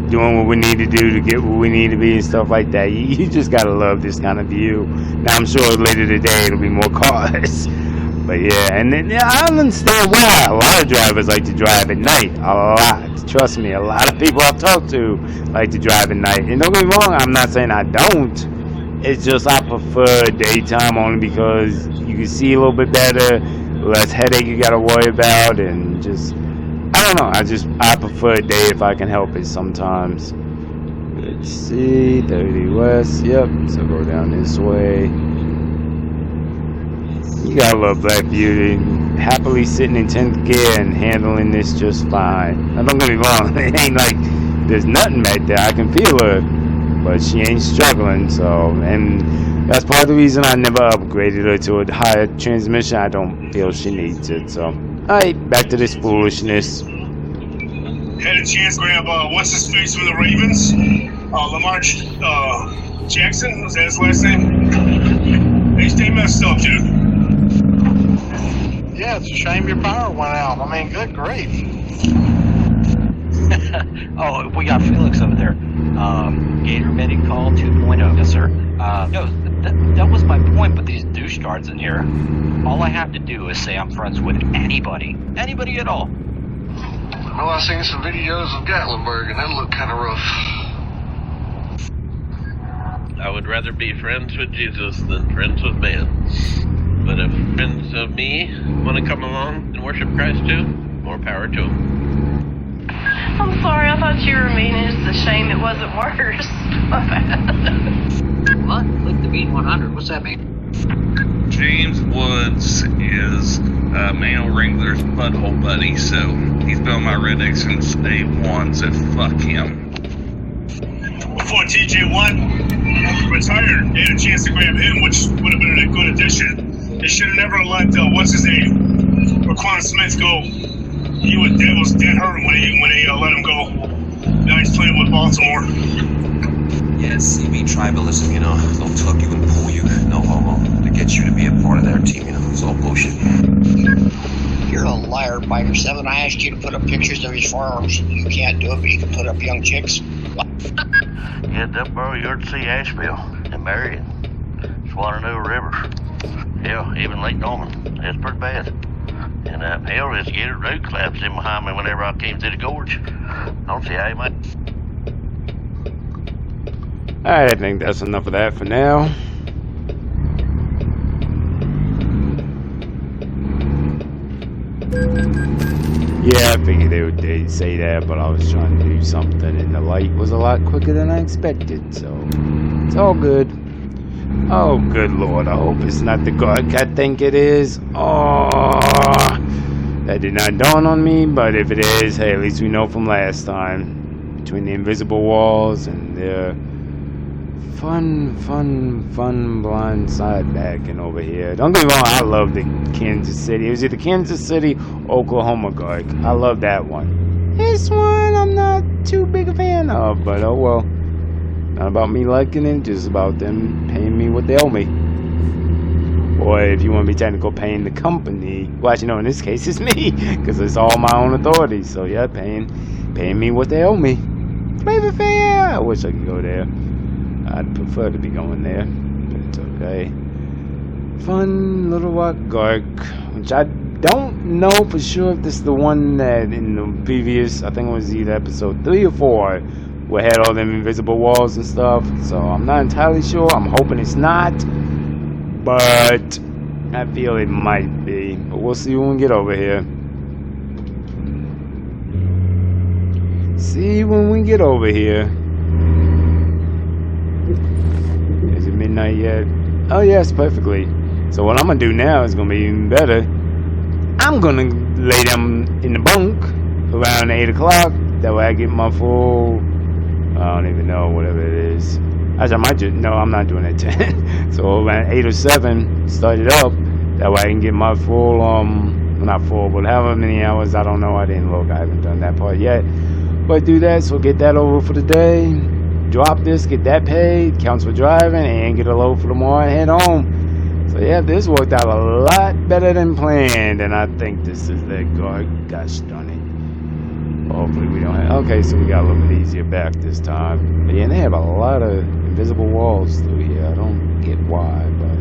Doing what we need to do to get where we need to be and stuff like that. You just gotta love this kind of view. Now, I'm sure later today it'll be more cars. But yeah, and then I understand why a lot of drivers like to drive at night. A lot. Trust me, a lot of people I've talked to like to drive at night. And don't get me wrong, I'm not saying I don't. It's just I prefer daytime only because you can see a little bit better, less headache you gotta worry about, and just, I don't know, I prefer day if I can help it sometimes. Let's see, 30 west, yep, so go down this way. You gotta love Black Beauty, happily sitting in 10th gear and handling this just fine. Now don't get me wrong, it ain't like there's nothing back there, I can feel her, but she ain't struggling, so, and that's part of the reason I never upgraded her to a higher transmission. I don't feel she needs it, so. Alright, back to this foolishness. Had a chance to grab, what's his face from the Ravens? Lamar Jackson, was that his last name? They stay messed up, dude. Yeah, it's a shame your power went out. I mean, good grief. Oh, we got Felix over there. Gator Medic Call 2.0. Yes, sir. No, that was my point, but these douche guards in here. All I have to do is say I'm friends with anybody. Anybody at all. Well, I seen some videos of Gatlinburg, and that looked kind of rough. I would rather be friends with Jesus than friends with man. But if friends of me want to come along and worship Christ too, more power to them. I'm sorry, I thought you were mean. It's a shame it wasn't worse. My bad. What? Click the bean 100. What's that mean? James Woods is Manuel Wrangler's butthole buddy, so he's been on my Red X since day one, so fuck him. Before TJ won, retired, they had a chance to grab him, which would have been a good addition. They should have never let what's his name, Raquan Smith go. That was dead hurt when they let him go. Now he's playing with Baltimore. Yeah, CB tribalism, you know. They'll tuck you and pull you, no homo, to get you to be a part of their team, you know. It's all bullshit. You're a liar, Biter 7. I asked you to put up pictures of his firearms. You can't do it, but you can put up young chicks. Yeah, Dumbro, you're to see Asheville and Marion, Swananoa River. Hell, even Lake Norman. That's pretty bad. And hell, this Gator Road collapsed in behind me whenever I came through the gorge. Don't see how you might. Alright, I think that's enough of that for now. Yeah, I figured they'd say that, but I was trying to do something and the light was a lot quicker than I expected, so it's all good. Oh, good lord, I hope it's not the guard I think it is. Oh, that did not dawn on me, but if it is, hey, at least we know from last time. Between the invisible walls and the fun blind side backing over here. Don't get me wrong, I love the Kansas City. It was either Kansas City, Oklahoma guard. I love that one. This one I'm not too big a fan of, but oh well. Not about me liking it, just about them paying me what they owe me. Or if you want to be technical, paying the company. Well, actually, no, in this case, it's me, because it's all my own authority. So yeah, paying me what they owe me. Flavor Fair. I wish I could go there. I'd prefer to be going there, but it's okay. Fun Little Rock Gark, which I don't know for sure if this is the one that in the previous, I think it was either episode 3 or 4, where it had all them invisible walls and stuff. So I'm not entirely sure. I'm hoping it's not, but I feel it might be. But we'll see when we get over here. See when we get over here. Is it midnight yet? Oh yes, perfectly. So what I'm gonna do now is gonna be even better. I'm gonna lay them in the bunk around 8 o'clock. That way I get my full, I don't even know, whatever it is. Actually, I might just, no, I'm not doing it 10. So around 8 or 7, start it up. That way I can get my full, well, not full, but however many hours, I don't know. I didn't look. I haven't done that part yet. But do that, so get that over for the day. Drop this, get that paid, counts for driving, and get a load for tomorrow and head home. So yeah, this worked out a lot better than planned, and I think this is that guard. Gosh darn it. Hopefully we don't have, okay, so we got a little bit easier back this time. But yeah, they have a lot of invisible walls through here. I don't get why, but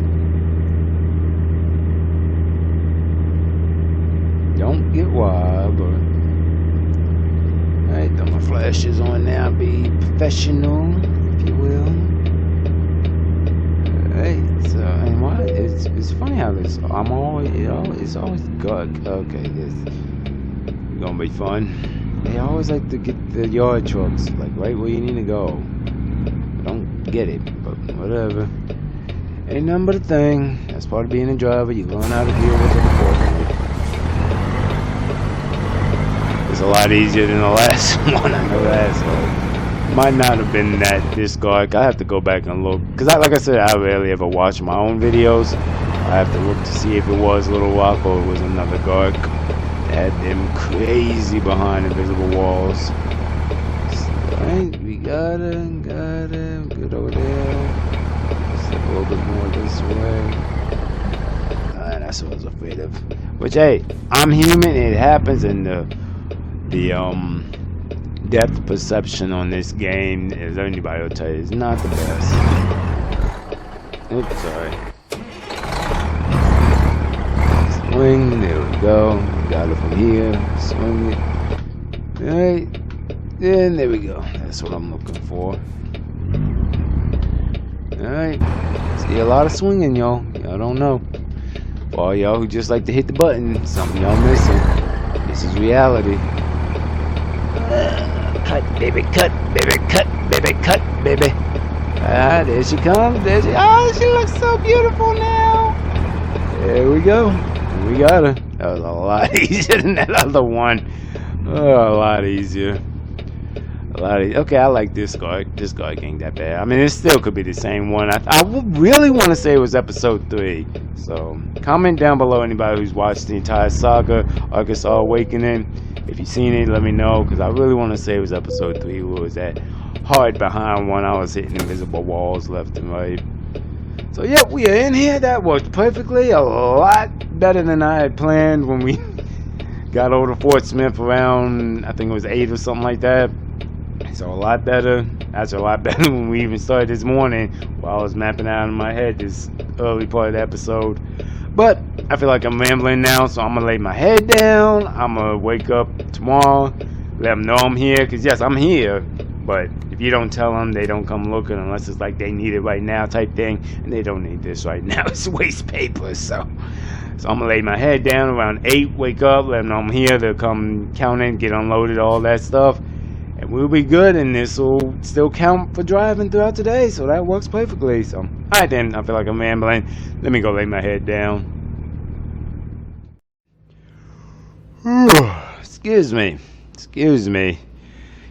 don't get why, but alright, throw my flashes on now, be professional, if you will. Alright, so, and why, it's funny how this, I'm always, you know, it's always Gug. Okay, this is gonna be fun. They always like to get the yard trucks, like, right where you need to go. I don't get it, but whatever. Ain't nothing but a thing. That's part of being a driver. You learn how to deal with it accordingly. It's a lot easier than the last one, I know that, so might not have been that this Gark. I have to go back and look, because like I said, I rarely ever watch my own videos. I have to look to see if it was Little Rock or it was another Gark that had them crazy behind invisible walls. Alright, we got him, good over there. Step a little bit more this way. That's what I was afraid of. Which, hey, I'm human, it happens, and the depth perception on this game, as anybody will tell you, is not the best. Oops, sorry. Swing, there we go. Got it from here. Swing it. Alright. And there we go. That's what I'm looking for. Alright. See a lot of swinging, y'all. Y'all don't know. For all y'all who just like to hit the button, something y'all missing. This is reality. Cut, baby, cut, baby, cut, baby, cut, baby. Ah, there she comes. There she. Oh, she looks so beautiful now. There we go. We got her. That was a lot easier than that other one. Oh, a lot easier. A Okay, I like this guard. This guard ain't that bad. I mean, it still could be the same one. I would really want to say it was episode 3. So, comment down below anybody who's watched the entire saga, Arkansas Awakening. If you've seen it, let me know, because I really want to say it was episode 3. Where was that hard behind one? I was hitting invisible walls left and right. So, yeah, we are in here. That worked perfectly. A lot better than I had planned when we got over to Fort Smith around, I think it was 8 or something like that. So a lot better. That's a lot better when we even started this morning while I was mapping out in my head this early part of the episode. But I feel like I'm rambling now, so I'm going to lay my head down. I'm going to wake up tomorrow, let them know I'm here. Because yes, I'm here. But if you don't tell them, they don't come looking unless it's like they need it right now type thing. And they don't need this right now. It's waste paper. So I'm going to lay my head down around 8, wake up, let them know I'm here. They'll come count in, get unloaded, all that stuff. And we'll be good, and this will still count for driving throughout the day, so that works perfectly. So, alright then, I feel like I'm rambling. Let me go lay my head down. Excuse me.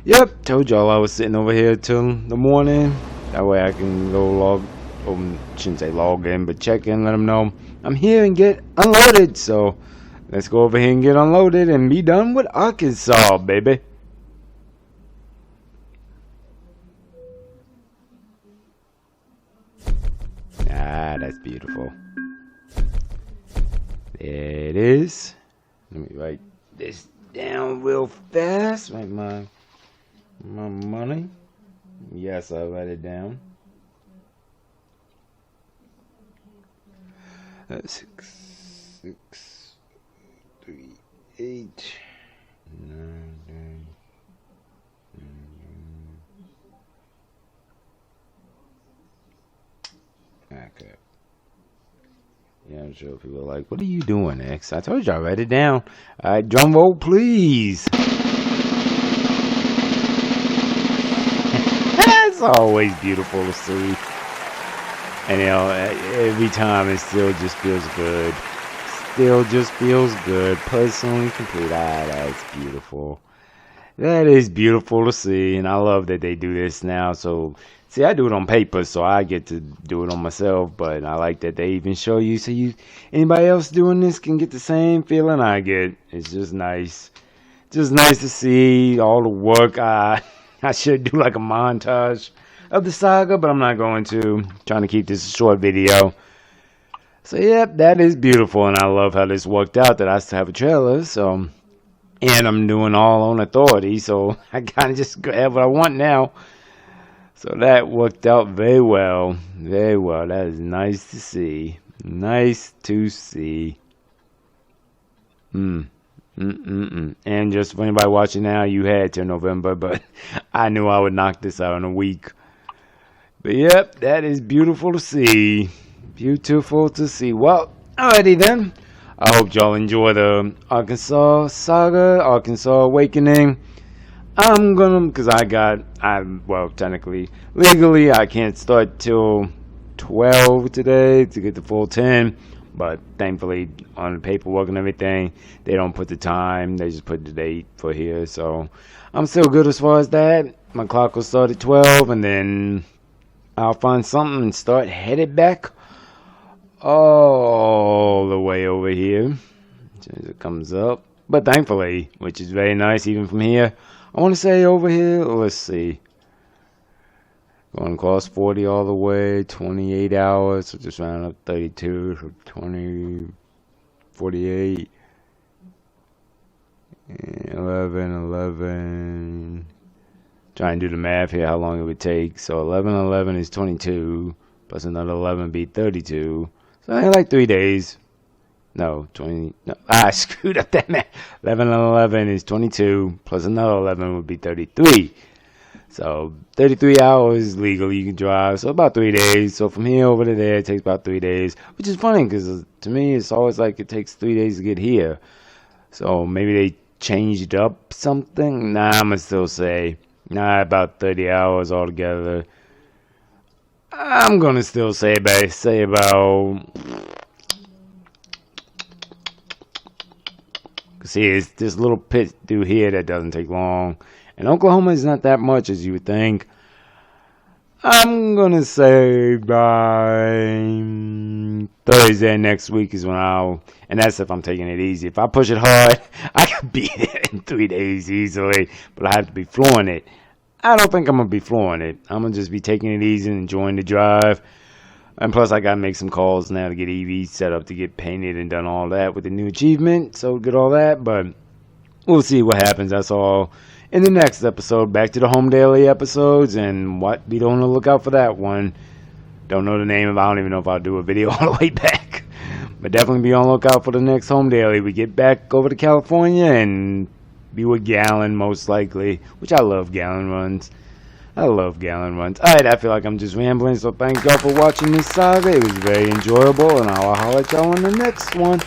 Yep, told y'all I was sitting over here till the morning. That way I can go shouldn't say log in, but check in, let them know I'm here and get unloaded. So, let's go over here and get unloaded and be done with Arkansas, baby. Ah, that's beautiful. There it is. Let me write this down real fast. Write my money. Yes, I write it down. 6, 3, 8, 9, 9. Okay. Yeah, I'm sure people are like, what are you doing, X? I told you I write it down. Alright, drum roll, please. It's always beautiful to see. And, you know, every time it still just feels good. Still just feels good. Personally complete. Ah, that's beautiful. That is beautiful to see. And I love that they do this now. So, see, I do it on paper, so I get to do it on myself. But I like that they even show you, so anybody else doing this can get the same feeling I get. It's just nice. Just nice to see all the work. I should do like a montage of the saga, but I'm not going to. I'm trying to keep this a short video. So, yep, that is beautiful. And I love how this worked out, that I still have a trailer. So, and I'm doing all on authority. So, I kind of just have what I want now. So that worked out very well. Very well. That is nice to see. Nice to see. And just for anybody watching now, you had till November, but I knew I would knock this out in a week. But yep, that is beautiful to see. Beautiful to see. Well, alrighty then. I hope y'all enjoy the Arkansas Saga, Arkansas Awakening. I'm gonna, because well, technically, legally, I can't start till 12 today to get the full 10, but thankfully, on the paperwork and everything, they don't put the time, they just put the date for here, so I'm still good as far as that. My clock will start at 12, and then I'll find something and start headed back all the way over here, as it comes up, but thankfully, which is very nice, even from here, I want to say over here, let's see, going across 40 all the way, 28 hours, so just round up 32, so 20, 48, 11, try and do the math here, how long it would take, so 11 is 22, plus another 11 would be 32, so I like 3 days. No, 20. No, I screwed up that math. 11 and 11 is 22, plus another 11 would be 33. So 33 hours legally you can drive, so about 3 days. So from here over to there, it takes about 3 days, which is funny because to me it's always like it takes 3 days to get here. So maybe they changed up something. Nah, I'm gonna still say about 30 hours altogether. I'm gonna still say about. See, it's this little pit through here that doesn't take long. And Oklahoma is not that much as you would think. I'm gonna say by Thursday next week is when and that's if I'm taking it easy. If I push it hard, I could be there in 3 days easily, but I have to be flooring it. I don't think I'm gonna be flooring it. I'm gonna just be taking it easy and enjoying the drive. And plus, I gotta make some calls now to get EV set up to get painted and done all that with the new achievement. So get all that, but we'll see what happens. That's all in the next episode. Back to the home daily episodes and what be on the lookout for that one. Don't know the name of it. I don't even know if I'll do a video all the way back. But definitely be on the lookout for the next home daily. We get back over to California and be with Gallon most likely, which I love Gallon runs. I love Gallon runs. Alright, I feel like I'm just rambling, so thank y'all for watching this saga. It was very enjoyable, and I'll holler at y'all on the next one.